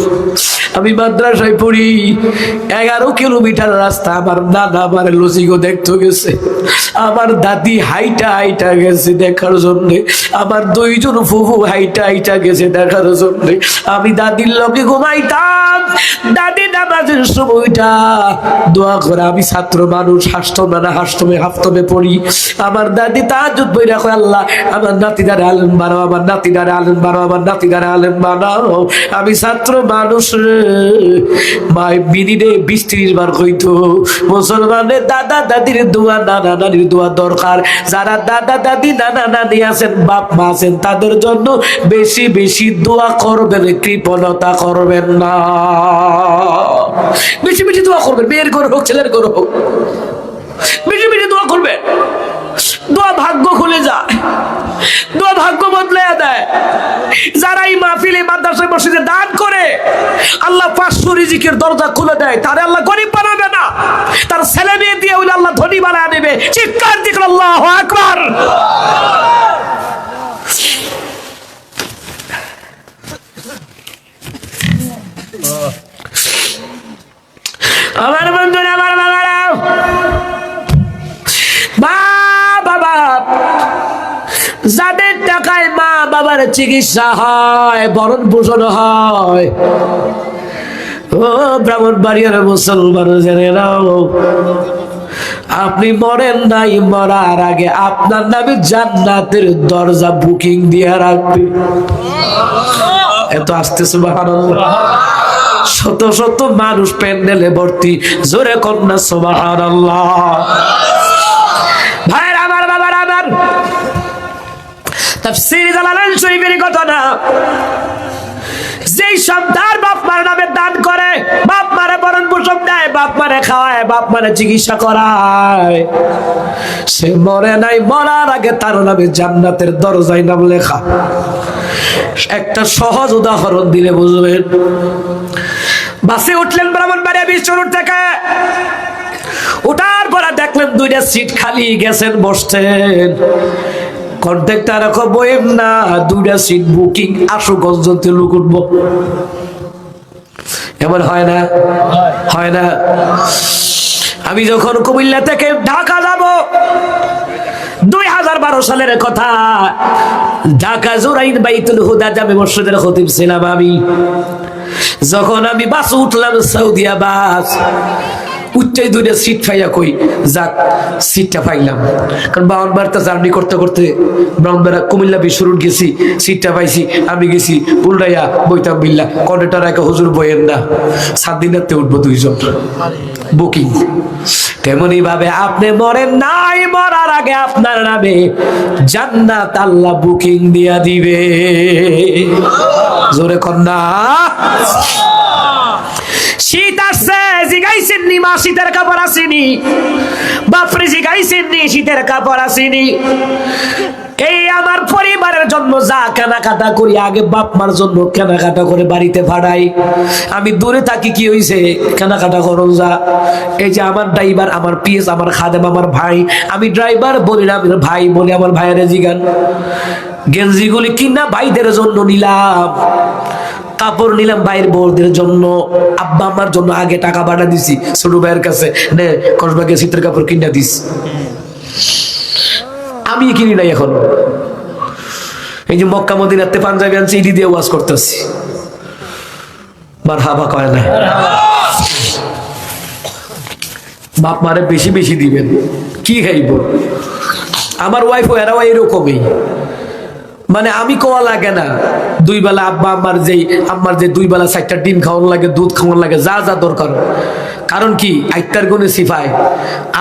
আমি মাদ্রাসায় পড়ি, 11 কিলোমিটার রাস্তা আমার নানা আমার লজিগো দেখতে গেছে, আমার দাদি হাইটা হাইটা গেছে দেখার জন্য, আমার 2 জন ফুফু হাইটা হাইটা গেছে দেখার জন্য। আমি দাদির লগে ঘুমাইতাম, দাদি নামাজের সময়টা দোয়া করে। আমি ছাত্র মানুষ, হাফতমে পড়ি। আমার দাদি তাহাজ্জুদ পড়ে রাখে, আল্লাহ আমার নাতিদারে আলেম বানাও, আমার নাতিদারে আলেম বানাও, আমার নাতিদারে আলেম বানাও। আমি ছাত্র মানুষ, মাই মিনিটে 20-30 বার কইতো মুসলমানের দাদা দাদির দোয়া, নানা নানির দোয়া দরকার। যারা দাদা দাদি নানা নানি আছেন, বাপ মা আছেন, তাদের জন্য বেশি বেশি দোয়া করবেন, কৃপণতা করবেন না। বেশি বেশি দোয়া করবেন, মেয়ের ঘর হোক ছেলের ঘর হোক, বেশি বেশি দোয়া করবেন। দোয়া ভাগ্য খুলে যায়, দোয়া ভাগ্য বদলে দেয়। যারা এই মাহফিলে মাদ্রাসায় মসজিদে দান করে, আল্লাহ 500 রিজিকের দরজা খুলে দেয়। তারে আল্লাহ গরিব বানাবে না, তার ছেলে মেয়ে দিয়ে হইলে আল্লাহ ধনী বানায় নেবে। চিৎকার দিকে আল্লাহু আকবার। আমার বন্ধুরা, আমার বাবারা, বাবা যাদের টাকায় মা বাবার চিকিৎসা হয়, ভরণ পোষণ হয়, ও ব্রাহ্মণবাড়িয়ার মুসলমান জেনে নাও, আপনি মরেন নাই, মরার আগে আপনার নামে জান্নাতের দরজা বুকিং দিয়ে রাখবে। এত আসতে সুবহানাল্লাহ। শত শত মানুষ প্যান্ডেলে ভর্তি, জোরে কন্যা সুবহানাল্লাহ। ভাইয়ের আমার, বাবার আমার, তাফসীর জালালাইন শরীফের ঘটনা। যেই সন্তান বাপ মার নামে দান করে, বাপ মারে ভরণ পোষণ দেয়, বাপ মারে খাওয়ায়, বাপ মারে চিকিৎসা করায়, সে মরে নাই, মরার আগে তার নামে জান্নাতের দরজায় নাম লেখা। একটা সহজ উদাহরণ দিলে বুঝবেন। বাসে উঠলেন ব্রাহ্মণবাড়িয়া বিশ্ব রোড থেকে, ওঠার পরে দেখলেন 2টা সিট খালি, গেছেন বসছেন। কন্ট্রাক্টর রাখো বইম না, 2টা সিট বুকিং, আসো গঞ্জতে লোক উঠবো। এমন হয় না? হয় না? আমি যখন কুমিল্লা থেকে ঢাকা যাব, 2012 সালের কথা, ঢাকা জোরাইন বাইতুল হুদা জামে মসজিদের খতিব ছিলাম আমি। যখন আমি বাস উঠলাম সৌদিয়া বাস, উচ্চাই দুইটা সিট পাইয়া কই যাক সিটটা পাইলাম। কারণ বাউনবাড়িতে জার্নি করতে করতে ব্রাহ্মণবাড়া কুমিল্লা বিশ্ব রোড গেছি, সিটটা পাইছি, আমি গেছি উল্টাইয়া বইতাম বিল্লা কন্ডাক্টর একা হুজুর বইয়ের না 7 দিনেরতে উঠবো 2 জন বুকিং। তেমনি ভাবে আপনি মরেন নাই, মরার আগে আপনার নামে জান্নাত আল্লাহ বুকিং দিয়া দিবে। জোরে কন্যা। শীত আসছে, জিগাইছেন নি মা শীতের কাপড় আসেনি, বাপরে জিগাইছেন নি শীতের কাপড় আসেনি। এই আমার পরিবারের জন্য যা কেনাকাটা করি আগে বাপ মার জন্য কেনাকাটা করে বাড়িতে ভাড়াই। আমি দূরে থাকি কি হইছে কেনাকাটা করুন যা। এই যে আমার ড্রাইভার, আমার পিএস, আমার খাদেম, আমার ভাই, আমি ড্রাইভার বলি না, আমি ভাই বলি। আমার ভাইয়ের জিগান গেঞ্জিগুলি কিনা ভাইদের জন্য নিলাম, কাপড় নিলাম ভাইয়ের বউদের জন্য, আব্বা আমার জন্য আগে টাকা পাঠা দিছি ছোট ভাইয়ের কাছে, নে কসবাকে শীতের কাপড় কিনা দিস। আমি কিনি নাই এখন। এই যে মক্কা মদিনাতে পাঞ্জাবি আনছি, ইডি দিয়ে ওয়াজ করতেছি, মারহাবা কয় না। বাপ মারে বেশি বেশি দিবেন, কি খাইব। আমার ওয়াইফ এরাও এরকমই, মানে আমি কোয়া লাগে না 2 বেলা, আব্বা আমার যে 2 বেলা 4টা ডিম খাওয়ানো লাগে, দুধ খাওয়ানো লাগে, যা যা দরকার। কারণ কি আইতার গুণে সিফায়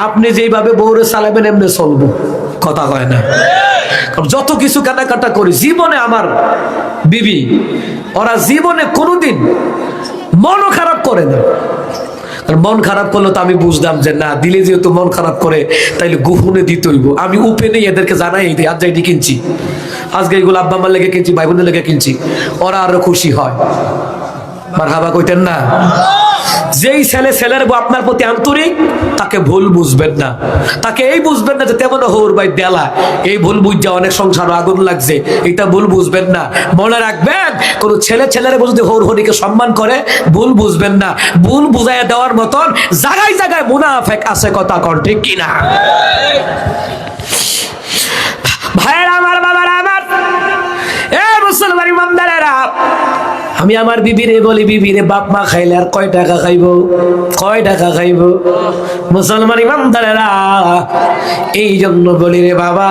আপনি যেইভাবে বউরে চালাবেন এমনি চলবো, কথা কয় না। যত কিছু কেনাকাটা করি জীবনে, আমার বিবি ওরা জীবনে কোনোদিন মনও খারাপ করে না। মন খারাপ করলে তো আমি বুঝতাম যে না দিলে যেহেতু মন খারাপ করে তাইলে গোপনে দিতে হইব। আমি উপেনেই এদেরকে জানাই দিই, আজ যাইটি কিনছি, আজকে এগুলো আব্বা আমার লেগে কিনছি, ভাই বোনের লেগে কিনছি, ওরা আরো খুশি হয়। মারহাবা কইতেন না। যেই ছেলের বউ আপনার প্রতি আন্তরিক তাকে ভুল বুঝবেন না, তাকে এই বুঝবেন না যে তেমন হৌর ভাই দেলা, এই ভুল বুঝা অনেক সংসার আগুন লাগছে, এটা ভুল বুঝবেন না। মনে রাখবেন কোন ছেলের বউ যদি হৌর হরিকে সম্মান করে ভুল বুঝবেন না। ভুল বুঝাইয়া দেওয়ার মতন জায়গায় জায়গায় মুনাফেক আছে, কথা কন ঠিক কিনা। ভাইয়ের আমার, বাবার আমার, এ মুসলমান ইমানদারেরা, আমি আমার বিবিরে বলি, বিবিরে বাপ মা খাইলে আর কয় টাকা খাইব, কয় টাকা খাইব। মুসলমান ইমানদারেরা, এই জন্য বলি রে বাবা,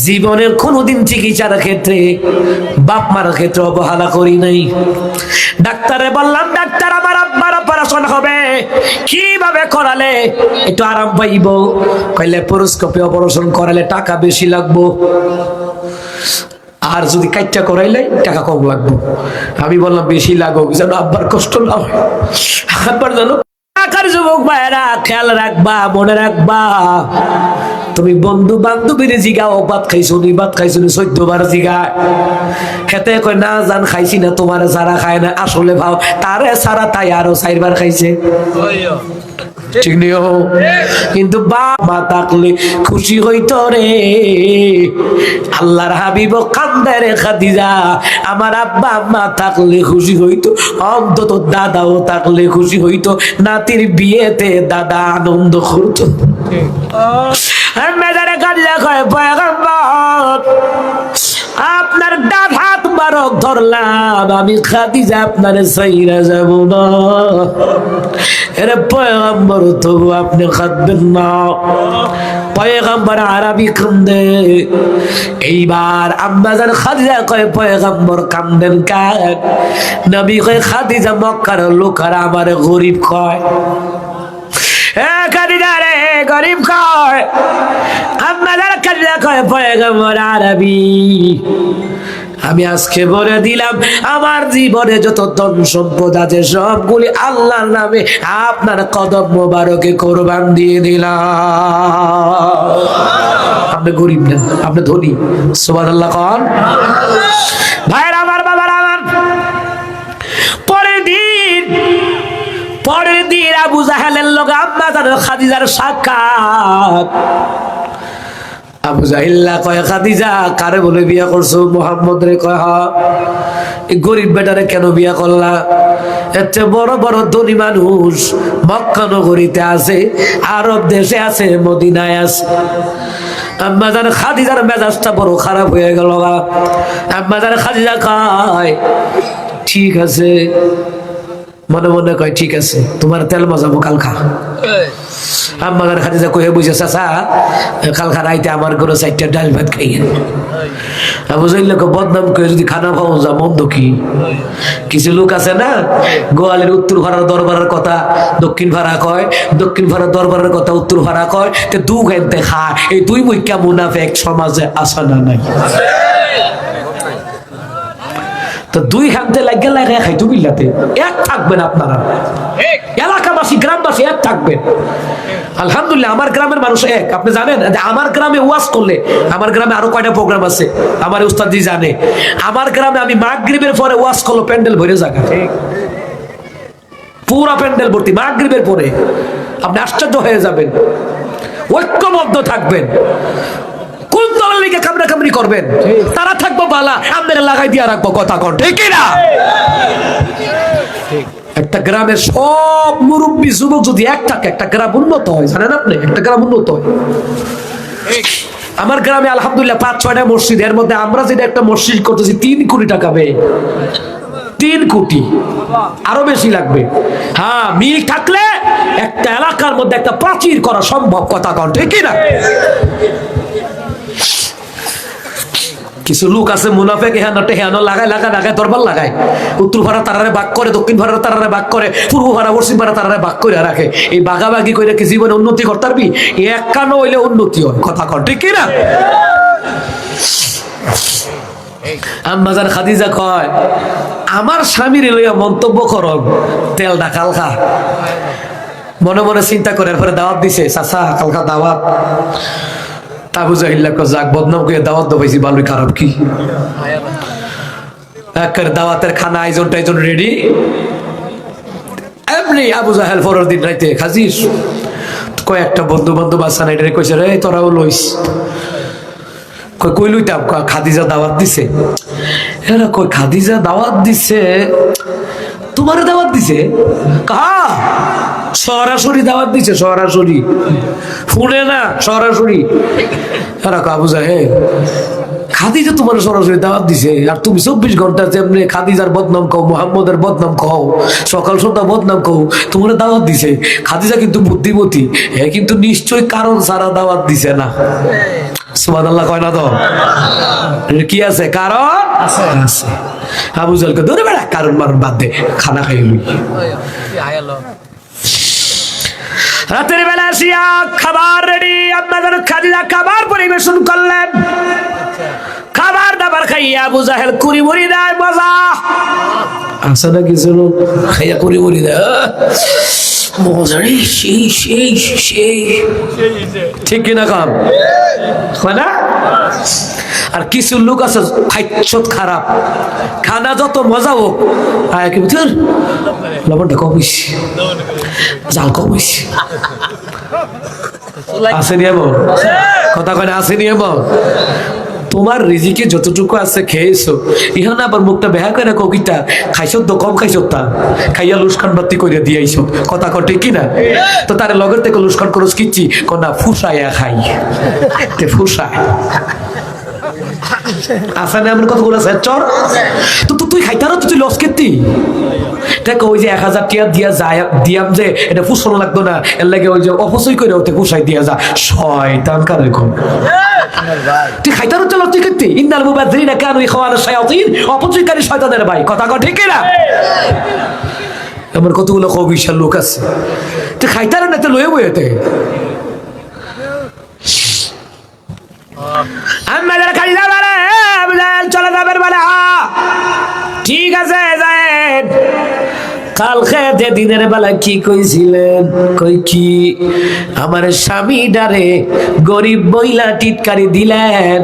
জীবনের কোনোদিন চিকিৎসার ক্ষেত্রে বাপ মার ক্ষেত্রে অবহেলা করি নাই। ডাক্তারে বললাম, ডাক্তার আমার আব্বার অপারেশন হবে, কিভাবে করালে একটু আরাম পাইব? কইলে ল্যাপারোস্কোপি অপারেশন করালে টাকা বেশি লাগবো, আর যদি কাইটটা করাইলে টাকা কম লাগবে। আমি বললাম বেশি লাগুক যেন আব্বার কষ্ট না হয়। আব্বার যেন যুবক ভাইরা খেয়াল রাখবা, মনে রাখবা। তুমি বন্ধু বান্ধবীর জিগাও ভাত খাইছো নি, ভাত খাইছো নি 14 বার জিগা। খেতে কয় না জান খাইছি না, তোমার সারা খায় না। আসলে ভাও তারে সারা তাই আরো 4 বার খাইছে, ঠিক নিও। কিন্তু বাপ মা থাকলে খুশি হইতো রে। আল্লাহর হাবিব কান্দে রে খাদিজা, আমার আব্বা আম্মা থাকলে খুশি হইতো, অন্তত দাদাও থাকলে খুশি হইতো। নাতির বিয়েতে দাদা আনন্দ করতো। মেজারে খাদিজা কয়, পয়গম্বর আপনার ডান হাত বারক ধরলাম, আমি খাদিজা আপনারে ছাইরা যাব না। এরে পয়গম্বর তবু আপনি কাঁদবেন না। পয়গম্বর আরবি কান্দে। এইবার আম্মাজান খাদিজা কয়, পয়গম্বর কান্দেন কেন? নবী কয়, খাদিজা মক্কার লোকেরা আমারে গরিব কয়। খাদিজা রে গরিব কয়। আম্মাজান খাদিজা কয়, পয়গম্বর আরবি আমি আজকে বলে দিলাম, আমার জীবনে যত ধন সম্পদ আছে সবগুলি আল্লাহর নামে আপনার কদম মোবারকে কোরবান দিয়ে দিলাম। আপনি গরিব না, আপনি ধনী। সুবহানাল্লাহ খান। ভাইয়ের আমার, বাবার আমার, পরের দিন আবু জাহেলের লগে আম্মা জানের খাদিজার সাক্ষাৎ। আবু জাহিল্লা কয়, খাদিজা কারে বলে বিয়া করছো? মোহাম্মদ রে। কয়, হ্যাঁ। এই গরিব বেটারে কেন বিয়া করলা? এর চেয়ে বড় বড় ধনী মানুষ মক্কা নগরীতে আছে, আরব দেশে আছে, মদিনায় আছে। আম্মা জান খাদিজার মেজাজটা বড় খারাপ হয়ে গেল। আম্মা জান খাদিজা কয়, ঠিক আছে মনে মনে কয় ঠিক আছে তোমার তেল মাজাবো কালকা। আম্মাগার খাদিজা কয়ে বুঝে চাচা কালকা রাইতে আমার ঘরে 4টা ডাল ভাত খাইয়েন। আবু জাহেল বদনাম করে যদি খানা খাওয়া যা মন্দ কি? কিছু লোক আছে না গোয়ালের উত্তর ভাড়ার দরবারের কথা দক্ষিণ ভাড়া কয়, দক্ষিণ ভাড়ার দরবারের কথা উত্তর ভাড়া কয়, তো দু ঘেনতে খায়। এই দুই মুখ্যা মুনাফিক সমাজে আসে না নাই? তো দুই খানতে লাগে লাগে খাইতো বিল্লাতে এক থাকবেন আপনারা, এলাকাবাসী গ্রামবাসী এক থাকবেন। আলহামদুলিল্লাহ আমার গ্রামের মানুষ এক। আপনি জানেন আমার গ্রামে ওয়াজ করলে, আমার গ্রামে আরো কয়টা প্রোগ্রাম আছে আমার উস্তাদজি জানে, আমার গ্রামে আমি মাগরিবের পরে ওয়াজ করলো প্যান্ডেল ভরে জায়গা, পুরা প্যান্ডেল ভর্তি মাগরিবের পরে। আপনি আশ্চর্য হয়ে যাবেন। ঐক্যবদ্ধ থাকবেন। কোন দলের লিগে কামড়া কামড়ি করবেন? তারা থাকবো বালা, আপনারা লাগাই দিয়া রাখবো। কথা কন ঠিক না? একটা গ্রামের সব মুরব্বী যুবক যদি এক থাকে একটা গ্রাম উন্নত হয়। জানেন আপনি একটা গ্রাম উন্নত হয়। আমার গ্রামে আলহামদুলিল্লাহ 5-6টা মসজিদ, এর মধ্যে আমরা যেটা একটা মসজিদ করতেছি 3 কোটি টাকা ব্যয়। 3 কোটি, আরো বেশি লাগবে। হ্যাঁ, মিল থাকলে একটা এলাকার মধ্যে একটা প্রাচীর করা সম্ভব। কথা কন ঠিক না? কিছু লোক আছে মুনাফেক, হেহানো লাগায় লাগায় লাগায় দরবার লাগায়, উত্তর ভাড়া তারারে বাক করে, দক্ষিণ ভাড়া তারারে বাক করে, পূর্ব ভাড়া পশ্চিম ভাড়া তারারে বাক করে রাখে। এই বাগাবাগি করে কি জীবনে উন্নতি করতে পারবি? এক কানো হইলে উন্নতি হয়। কথা কন ঠিক না? আম্মাজান খাদিজা কয় আমার স্বামীর লইয়া মন্তব্য করব তেলটা কালকা। মনে মনে চিন্তা করে এরপরে দাওয়াত দিছে, চাচা কালকা দাওয়াত। আবু জাহেল যাক বদনাম করে দাওয়াত পাইছি, ভালোই খারাপ কি? একের দাওয়াতের খানা আয়োজন টাইজন রেডি। এমনি আবু জাহেল পরের দিন রাইতে খাজিস কয়েকটা বন্ধু বান্ধব আসা নাই কইছে রে তোরাও লইস। কই লইতাম? খাদিজা দাওয়াত দিছে। এরা কই খাদিজা দাওয়াত দিছে? তোমার দাওয়াত দিছে? কাহা? সরাসরি দাওয়াত দিছে, সরাসরি ফোনে না, সরাসরি। এরা আবু জাহেল খাদিজা তোমার সরাসরি দাওয়াত দিছে, আর তুমি 24 ঘন্টা যেমনি খাদিজার বদনাম কও, মুহাম্মদের বদনাম কও, সকাল সন্ধ্যা বদনাম কও, তোমার দাওয়াত দিছে। খাদিজা কিন্তু বুদ্ধিমতী, কিন্তু নিশ্চয়ই কারণ ছাড়া দাওয়াত দিছে না। সুবহানাল্লাহ কয় না তো? কি আছে? কারণ আছে। আবু জাহেলকে ধরে বেড়া, কারণ মারণ বাদ দে, খানা খাই লই। রাতের বেলা আসিয়া খাবার রেডি, আপনাদের খাদিজা খাবার পরিবেশন করলেন। খাবার দাবার খাইয়া আবু জাহেল কুড়ি মুড়ি দেয়, মজা আছে না কিছু খাইয়া কুড়ি মুড়ি দেয়, মজা রে, সেই সেই সেই, ঠিক কিনা কাম হয় না? আর কিছু লোক আছে খাইছত খারাপ, খানা যত মজা হোক লবণটা কমিস, জাল কমিস, আসেনি এমন কথা কয় না? আসেনি এমন? তোমার রিজিকে যতটুকু আছে খেয়েছো, ইহান আবার মুখটা বেহা করে ককিটা খাইছো তো কম খাইছো, তা খাইয়া লুসখান বাতি করে দিয়াইছো। কথা কটে কিনা? তো তার লগের থেকে লুসখান করস কিচ্ছি কনা ফুসাইয়া খাই, ফুসায় আসা না? আমার কথাগুলো আছে চর। তো তুই খাইতারো, তুই লস কেতি দেখ, ওই যে 1000 টাকা দিয়া যায় দিয়াম যে এটা ফুসন লাগতো না, এর লাগে ওই যে অপচয় করে ওতে ফুসাই দিয়া যা, শয়তান কারে কম। তুই খাইতারো চলো, তুই কেতি ইন্নাল মুবাযযিরিনা কানু ইখওয়ানাশ শায়াতিন, অপচয়কারী শয়তানের ভাই। কথা কয় ঠিক না? আমার কতগুলো কবিশাল লোক আছে, তুই খাইতারো না তো লয়ে বইতে আমাদের খাইতা বলে চলে যাবেন বলে, ঠিক আছে যায়েন। কালকে দিনের বেলা কি কইছিলেন? কই কি আমার স্বামী ডারে গরিব বইলা টিটকারি দিলেন।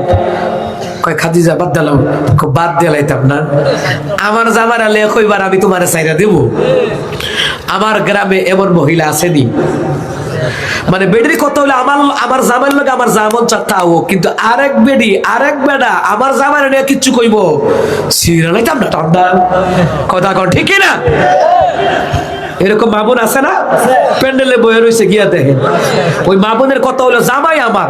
কয় খাদিজা বাদ দিলাম, বাদ দিলাইতাম না, আমার জামার আলে কইবার আমি তোমার চাইরা দেব। আমার গ্রামে এমন মহিলা আসেনি, মানে বেডির কত হলে আমার জামাইয়ের লোক আমার জামন চাও, কিন্তু আরেক বেডি আরেক বেডা আমার জামাইয়ের নিয়ে কিচ্ছু কইব সিরালাইতাম না ঠান্ডা। কথা কন ঠিক না? এরকম মা বোন আছে না? প্যান্ডেলে বয়ে রয়েছে, গিয়া দেখেন ওই মা বোনের কথা হলো জামাই আমার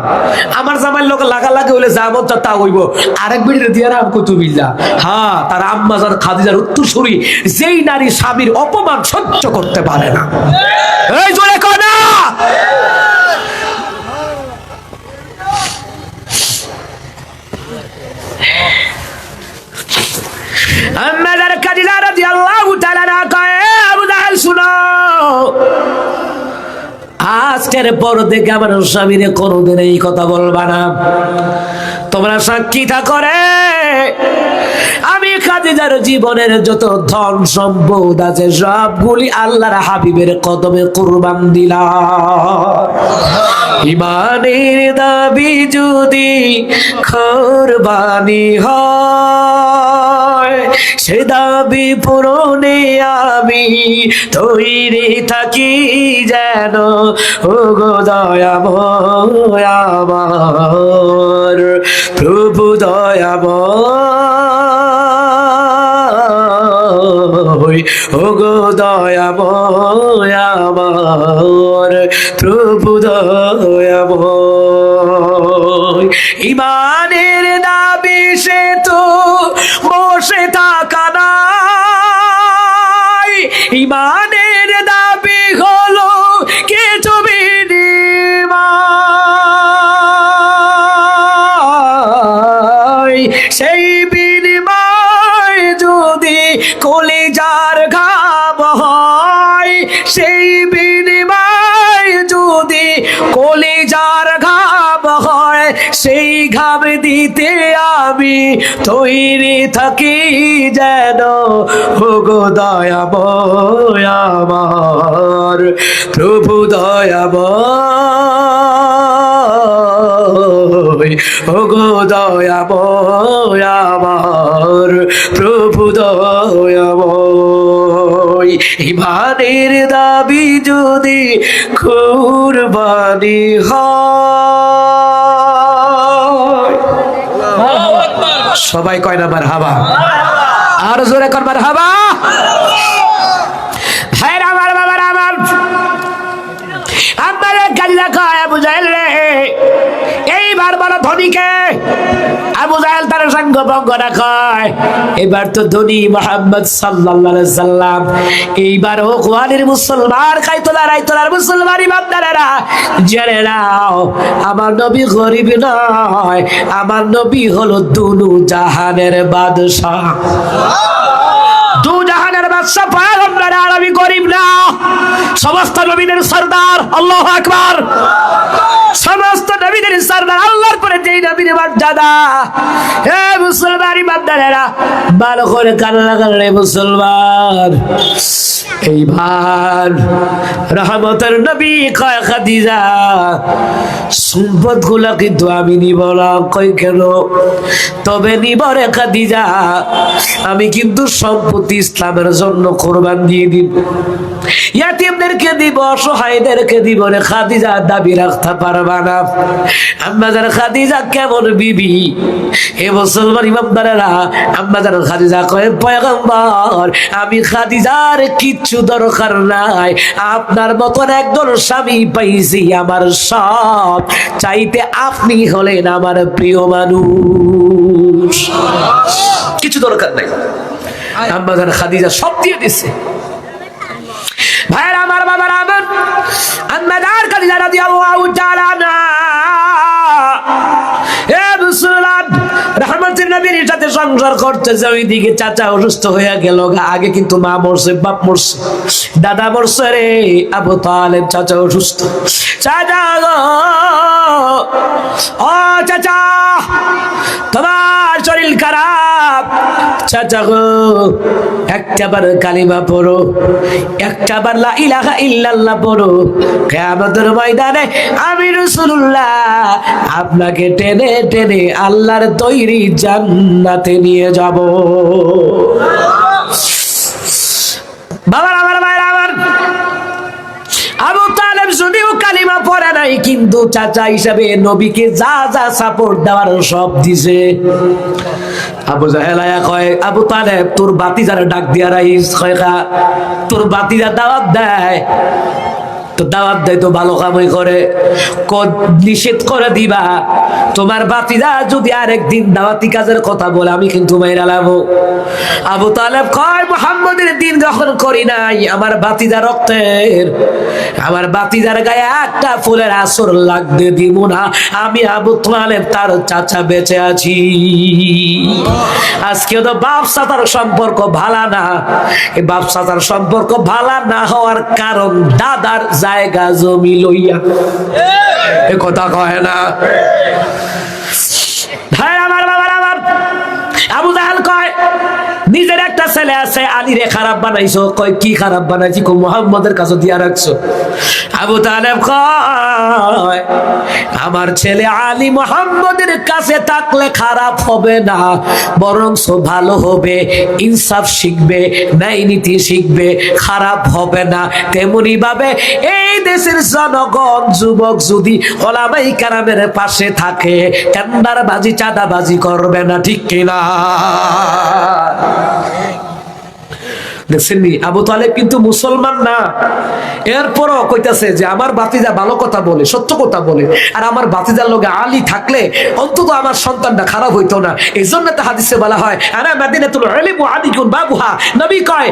জামাইয়ের লোক লাগালাগি হইলে যা মন তা হইব, আরেক বেড়ে দিয়ে রাম কুতুবিল্লাহ। হ্যাঁ, তার আম্মা জান খাদিজার উত্তরসূরি, যেই নারী স্বামীর অপমান সহ্য করতে পারে না। এই জোরে কর না। আম্মাদার খাদিজা রাদিয়াল্লাহু তাআলা কয়, আবু জাহেল শুনো, আজকের পর থেকে আমার স্বামীরে কোনোদিন এই কথা বলবা না। তোমরা সাক্ষী থাকো রে, আমি খাদিজার জীবনের যত ধন সম্পদ আছে সবগুলি আল্লাহর হাবিবের কদমে কুরবান দিলাম। ইমানের দাবি যদি কুরবানি হয়, সে দাবি পূরণে আমি তৈরি থাকি যেন। ও গো দয়াময় আমার প্রভু দয়াময়, ও গো দয়াময় আমার প্রভু দয়াময়। ইমানের দাবি সে তো বসে থাকা নাই, ইমানের দাবি হলো কিছু বিনিময়, সেই বিনিময় যদি কলিজার ঘাম হয়, সেই বিনিময় যদি কলিজার ঘাম হয়, সেই ঘাম দিতে আমি তৈরি থাকি যেন। ও গো দয়াময় আমার প্রভু দয়াময়, ও গো দয়াময় আমার প্রভু দয়াময়। ইমানের দাবি যদি কুরবানি হয়, সবাই কয় না মারহাবা, আর জোরে কর মারহাবা। ভাইরা আমার, বাবার আমার, আমার খাদিজা কয়, আবু জাহেল রে, এইবার বড় ধনীকে। আবু জাহেল তার সঙ্গ ভঙ্গ না কয়, এবার তো ধনী মুহাম্মদ সাল্লাল্লাহু আলাইহি সাল্লাম, এইবার ও কোয়ালির মুসলমান, কাইতোলার আইতোলার মুসলমান ইমানদারেরা জেনে নাও, আমার নবী গরিব নয়, আমার নবী হলো দুনু জাহানের বাদশা। দু জাহানের বাদশা পয়গম্বর আরবি গরিব না, সমস্ত নবীদের সরদার। আল্লাহু আকবার। সমস্ত নবীদের সরদার, আল্লাহর পরে যেই নবীর মর্যাদা। হে মুসলমান ইমানদারেরা, ভালো করে কান লাগান রে মুসলমান। এইবার রহমতের নবী কয়, খাদিজা সম্পদ গুলা কিন্তু আমি নিব না। কই কেন? তবে নিব রে খাদিজা, আমি কিন্তু সম্পত্তি ইসলামের জন্য কোরবান দিয়ে দিব, ইয়াতীমদেরকে দিব, অসহায়দেরকে দিব রে খাদিজা, দাবি রাখতে পারবা না। আম্মাজান খাদিজা কেমন বিবি? হে মুসলমান ইমানদারেরা, আম্মাজান খাদিজা কয়, পয়গম্বর আমি খাদিজার কিচ্ছু দরকার নাই, আপনার মতন একজন স্বামী পাইছি, আমার সব চাইতে আপনি হলেন আমার প্রিয় মানুষ, কিছু দরকার নাই। আম্মাজান খাদিজা সব দিয়ে দিছে। ভাইরা আমার, বাবারা আমার, আম্মাজান খাদিজা রাদিয়াল্লাহু তাআলা আনহা, এ মুসলমান, রহমতের নবীর সাথে সংসার করতেছে, ওইদিকে চাচা অসুস্থ হয়ে গেল। আগে কিন্তু মা মরছে, বাপ মরছে, দাদা মরছে রে, আবু তালেব চাচা অসুস্থ। চাচা গো, ও চাচা, তোমার শরীর খারাপ। চাচা গো, একটাবার কালিমা পড়ো, একটাবার লা ইলাহা ইল্লাল্লাহ পড়ো, কিয়ামতের ময়দানে আমি রাসূলুল্লাহ আপনাকে টেনে টেনে আল্লাহর তৈরি জান্নাতে নিয়ে যাব। বাবার আমার, ভাইরা আমার, আবু তালেব যদিও কালিমা পড়ে নাই, কিন্তু চাচা হিসাবে নবীকে যা যা সাপোর্ট দেওয়ার সব দিছে। আবু জাহেল আয়া কয়, আবু তালেব তোর বাতিজারে ডাক দিয়া রাইস, কয় তোর বাতিজা দাওয়াত দেয়, তো দাওয়াত দেয় তো ভালো কামই করে, নিষেধ করে দিবা। তোমার বাতিজা যদি আরেকদিন দাওয়াতি কাজের কথা বলে আমি কিন্তু মাইরা লাবো। আবু তালেব কয়, মুহাম্মদের দিন গ্রহণ করি নাই, আমার বাতিজা রক্তের, আমার বাতিজার গায়ে একটা ফুলের আসর লাগতে দিব না। আমি আবু তালেব তার চাচা বেঁচে আছি। আজকে তো বাপ চাচার সম্পর্ক ভালো না। এই বাপ চাচার সম্পর্ক ভালো না হওয়ার কারণ দাদার জায়গা জমি লইয়া, এ কথা কয় না ভাই আমার, বাবার আমার। আবু জাহেল কয়, নিজের একটা ছেলে আছে, আলী রে খারাপ বানাইছো। কয় কি খারাপ বানাইছি? কো মুহাম্মদের কাছে দিয়া রাখছো। আবু তালেব কয়, আমার ছেলে আলী মুহাম্মদের কাছে থাকলে খারাপ হবে না, বরং ভালো হবে, ইনসাফ শিখবে, ন্যায় নীতি শিখবে, খারাপ হবে না। তেমনি ভাবে এই দেশের জনগণ যুবক যদি ওলামায়ে কেরামের পাশে থাকে, টেন্ডারবাজি চাঁদাবাজি করবে না, ঠিক কিনা? দেখছেননি, আবু তালেব কিন্তু মুসলমান না, এরপরও কইতাছে যে আমার বাতিজা ভালো কথা বলে, সত্য কথা বলে, আর আমার বাতিজার লগে আলী থাকলে অন্তত আমার সন্তানটা খারাপ হইতো না। এই জন্য তো হাদিসে বলা হয়, আনা মাদিনাতুল ইলম ওয়া আলিকুন বাবুহা। নবী কয়,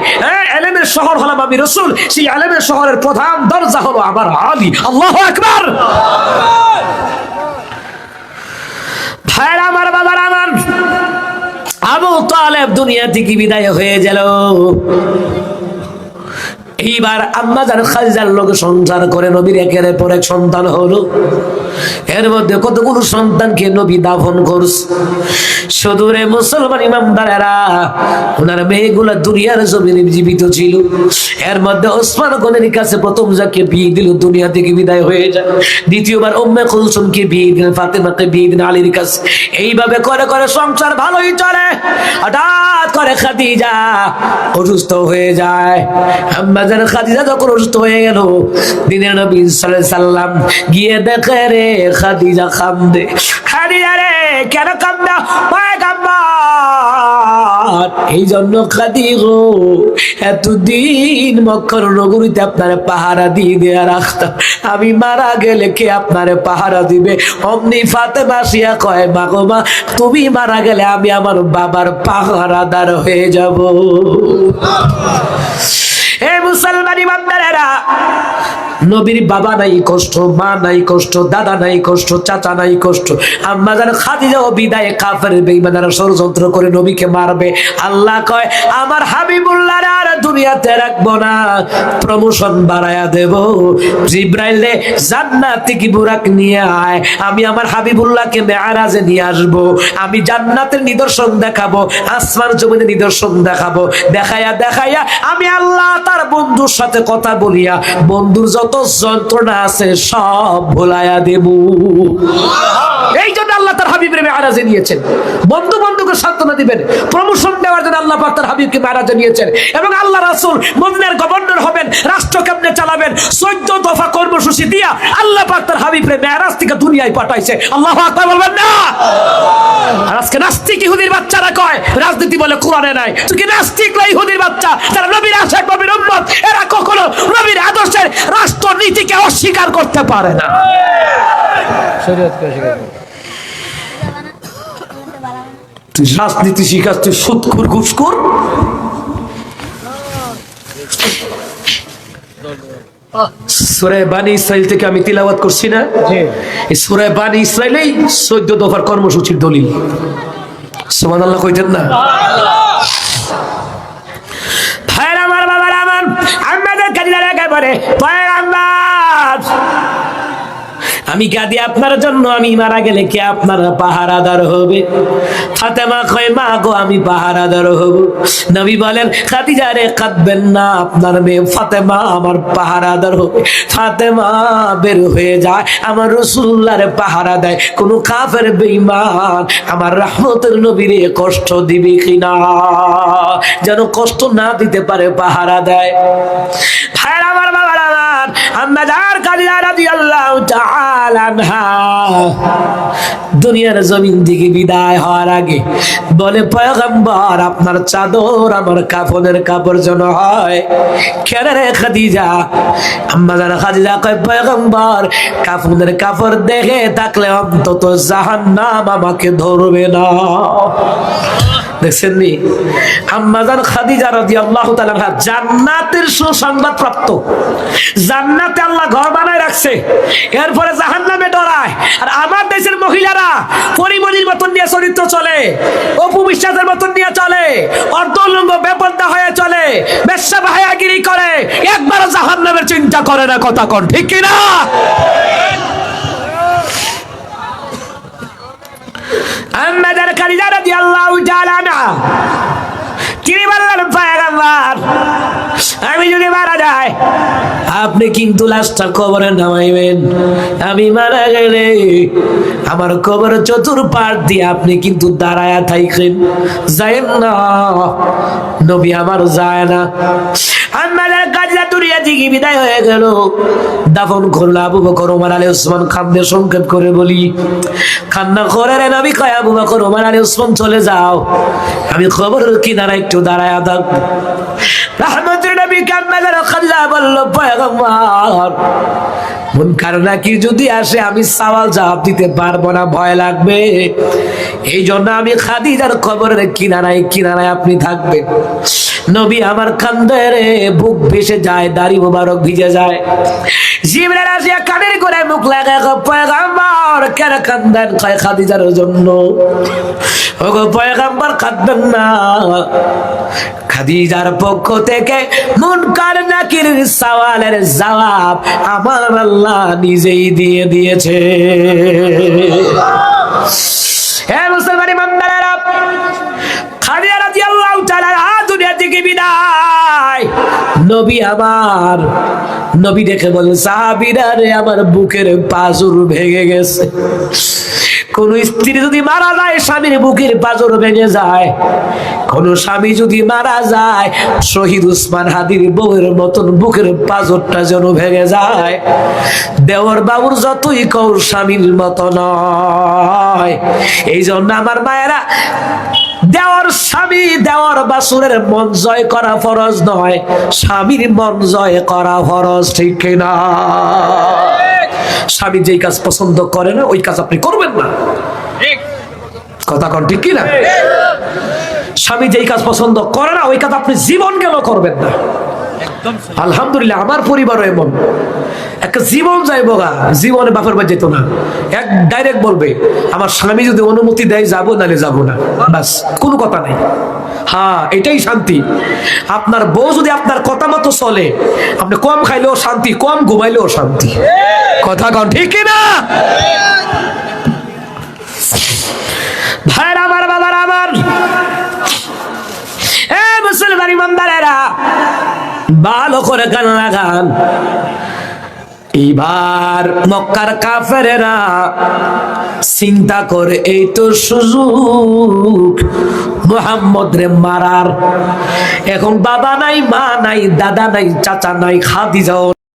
ইলমের শহর হলাম আমি রাসূল, সেই ইলমের শহরের প্রধান দরজা হলো আমার আলী। আল্লাহু আকবার। ভাইরা আমার, বাবার আমার, আবু তালেব দুনিয়া থেকে বিদায় হয়ে গেল। এইবার আম্মা জান খাদিজার লোকে সংসার করে নবীর একের পর এক সন্তান হলো। এর মধ্যে কতগুলো সন্তানকে নবী দাফন করছে। সুদূরে মুসলমান ইমামদারেরা, ওনার মেয়েগুলা দুনিয়ার জমিনে জীবিত ছিল। এর মধ্যে ওসমান গনির কাছে প্রথম যাকে বিয়ে দিল দুনিয়া থেকে বিদায় হয়ে যায়। দ্বিতীয়বার উম্মে কুলসুমকে বিয়ে দিলেন, ফাতেমাকে বিয়ে দিলেন আলীর কাছে। এইভাবে করে করে সংসার ভালোই চলে। হঠাৎ করে খাদিজা অসুস্থ হয়ে যায়। আম্মা জান খাদিজা যখন অসুস্থ হয়ে গেল, দিনের নবী সাল্লাল্লাহু আলাইহি সাল্লাম গিয়ে দেখে রে খাদিজা কান্দে। খাদিজা রে কেন কান্দা? এই জন্য খাদি গো, এতদিন মক্কার নগরীতে আপনার পাহারা দিয়ে দেয়া রাখতাম, আমি মারা গেলে কে আপনার পাহারা দিবে? অমনি ফাতেমা আসিয়া কয়, মা গো মা, তুমি মারা গেলে আমি আমার বাবার পাহারাদার হয়ে যাব। হে মুসলমান ইমানদারেরা, নবীর বাবা নাই কষ্ট, মা নাই কষ্ট, দাদা নাই কষ্ট, চাচা নাই কষ্ট। আম্মা জান খাদিজাও বিদায়ে কাফের বেঈমানরা ষড়যন্ত্র করে নবীকে মারবে। আল্লাহ কয়, আমার হাবিবুল্লাহর আর দুনিয়াতে রাখবো না, প্রমোশন বাড়ায়া দেব। জিবরাইল রে জান্নাত থেকে বুরাক নিয়ে আয়, আমি আমার হাবিবুল্লাহকে মেরাজে নিয়ে আসবো। আমি জান্নাতের নিদর্শন দেখাবো, আসমান জমিনের নিদর্শন দেখাবো। দেখাইয়া দেখাইয়া আমি আল্লাহ তার বন্ধুর সাথে কথা বলিয়া বন্ধুর যত যন্ত্রণা আছে সব ভুলাইয়া দেব। এই জন্য আল্লাহ তার হাবিবের মেরাজে নিয়েছেন। বন্ধু বন্ধুকে সান্ত্বনা দিবেন, প্রমোশন দেওয়ার জন্য আল্লাহ পাক তার হাবিবকে মেরাজে নিয়েছেন। এবং আল্লাহ রাসূল মদিনার গভর্নর হবেন, রাষ্ট্র কেমনে চালাবেন 14 দফা কর্মসূচি দিয়া আল্লাহ পাক তার হাবিবকে মেরাজ থেকে দুনিয়ায় পাঠাইছে। আল্লাহু আকবার বলবেন না? আর আজকে নাস্তিক ইহুদির বাচ্চারা কয় রাজনীতি বলে কোরআনে নাই। তুই কি নাস্তিক না ইহুদির বাচ্চা? যারা নবীর আশিক, নবীর উম্মত, এরা কখনো নবীর আদর্শের রাষ্ট্রনীতিকে অস্বীকার করতে পারে না। শরীয়তকে অস্বীকার করে। তুই রাজনীতি শিখাস, তুই সুদখোর, ঘুষখোর। সূরা বানী ইসরাইল থেকে আমি তিলাওয়াত করছি না? এই সূরা বানী ইসরাইলেই 14 দফার কর্মসূচির দলিল। সুবহানাল্লাহ কইতেন না? ভাইরা আমার, বাবার আমার, আমাদের কাজিরা একেবারে পয়গম্বর, আমি কাঁদি আপনার জন্য, আমি মারা গেলে কে আপনার পাহারাদার হবে? ফাতেমা কয়, মা গো আমি পাহারাদার হব। নবী বলেন, খাদিজা রে কাঁদবেন না, আপনার মেয়ে ফাতেমা আমার পাহারাদার হবে। ফাতেমা বের হয়ে যায়, আমার রাসূলুল্লাহর পাহারা দেয়। কোন কাফের বেঈমান আমার রহমতের নবীরে কষ্ট দিবে কিনা, যেন কষ্ট না দিতে পারে পাহারা দেয়। ভাইরা আমার, বাবার আমার, আম্মা জান খাদিজা রাদিয়াল্লাহু তাআলা আনহা দুনিয়ার জমিন থেকে বিদায় হওয়ার আগে বলে, পয়গম্বর আপনার চাদর আমার কাফনের কাপড় যেন হয়। কেন রে খাদিজা? আম্মা জান খাদিজা কয়, পয়গম্বর কাফনের কাপড় দেখে থাকলে অন্তত জাহান্নাম আমাকে ধরবে না। দেখছেন নি, আম্মা জান খাদিজা রাদিয়াল্লাহু তাআলা আনহা জান্নাতের সুসংবাদ প্রাপ্ত। জান্নাতে আল্লাহ ঘর বানায় রাখছে, এরপরে জাহান্নামে ডরায়। আর আমার দেশের মহিলারা পরিমণির মতন নিয়ে চরিত্র চলে, অপু বিশ্বাসের মতন নিয়ে চলে, অর্ধলঙ্গ বেপর্দা হয়ে চলে, বেশ্যা ভায়াগিরি করে, একবারও জাহান্নামের চিন্তা করে না। কথা কোন ঠিক কিনা? আম্মা জান খাদিজা রাদিয়াল্লাহু তাআলা আনহা তিনি বললেন, পয়গম্বর আমি যদি মারা যাই আপনি কিন্তু লাশটা কবরে নামাইবেন। আমি মারা গেলে আমার কবর চতুর্পাশ দিয়ে আপনি কিন্তু দাঁড়ায়া থাকেন, যায়েন না। নবী আমার যায় না। আম্মা জান খাদিজা দুনিয়া থেকে বিদায় হয়ে গেল, দাফন করলো আবু বকর, ওমর, আলী, ওসমান। কান্দে সংক্ষেপ করে বলি, কান্না করে রে নবী কয়, আবু বকর, ওমর, আলী, ওসমান চলে যাও, আমি কবরের কিনারে একটু দাঁড়ায়া থাকবো। রাহমাতুল নবী আম্মা জান খাদিজা বলল, পয়গম্বর মুনকার নাকির যদি আসে আমি সওয়াল জবাব দিতে পারবো না, ভয় লাগবে। এই জন্য আমি খাদিজার কবরের কিনারায় আপনি থাকবেন। নবী আমার কান্দে রে, বুক ভেসে যায়, দাড়ি মোবারক ভিজে যায়। জিবরাইল আসিয়া কানের গোড়ায় মুখ লাগায়, পয়গম্বর কেন কান্দেন? কয় খাদিজার জন্য। ওগো পয়গম্বর কাঁদবেন না, খাদিজার পক্ষ থেকে মুনকার নাকির সওয়ালের জবাব আমার আল্লাহ নিজেই দিয়ে দিয়েছে। হে মুসলমান ইমানদারেরা, খাদিজা রাদিয়াল্লাহু তাআলা দুনিয়া থেকে বিদায়। নবী আমার, নবী দেখে বলেন, সাহাবীরা রে আমার বুকের পাঁজর ভেঙে গেছে। কোন স্ত্রী যদি মারা যায় স্বামীর বুকের পাঁজর ভেঙে যায়। কোন স্বামী যদি মারা যায় শহীদ উসমান হাদির বউয়ের মতন বুকের পাঁজরটা যেন ভেঙে যায়। দেওর বাবুর যতই কৌর স্বামীর মতো নয়। এই জন্য আমার মায়েরা, দেওয়ার স্বামী দেওয়ার বাসুরের মন জয় করা ফরজ নয়, স্বামীর মন জয় করা ফরজ। ঠিক কিনা? স্বামী যেই কাজ পছন্দ করে না ওই কাজ আপনি করবেন না। কথা কোন ঠিক কিনা? স্বামী যেই কাজ পছন্দ করে না ওই কাজ আপনি জীবন গেল করবেন না। আলহামদুলিল্লাহ আমার পরিবারও এমন, একটা জীবন যাইবো গা, জীবনে বাপের বাড়ি যেত না, এক ডাইরেক্ট বলবে আমার স্বামী যদি অনুমতি দেয় যাবো, নালে যাবো না, বাস, কোনো কথা নাই। হ্যাঁ, এটাই শান্তি। আপনার বউ যদি আপনার কথা মতো চলে, আপনি কম খাইলেও শান্তি, কম ঘুমাইলেও শান্তি। কথা কন ঠিক না? ভাইরা আমার, বাবার আমার, এ মুসলমান ইমানদারেরা ভালো করে কান লাগান। এবার মক্কার কাফেরেরা চিন্তা করে, এই তো সুযোগ মুহাম্মদ রে মারার। এখন বাবা নাই, মা নাই, দাদা নাই, চাচা নাই, খাদিজাও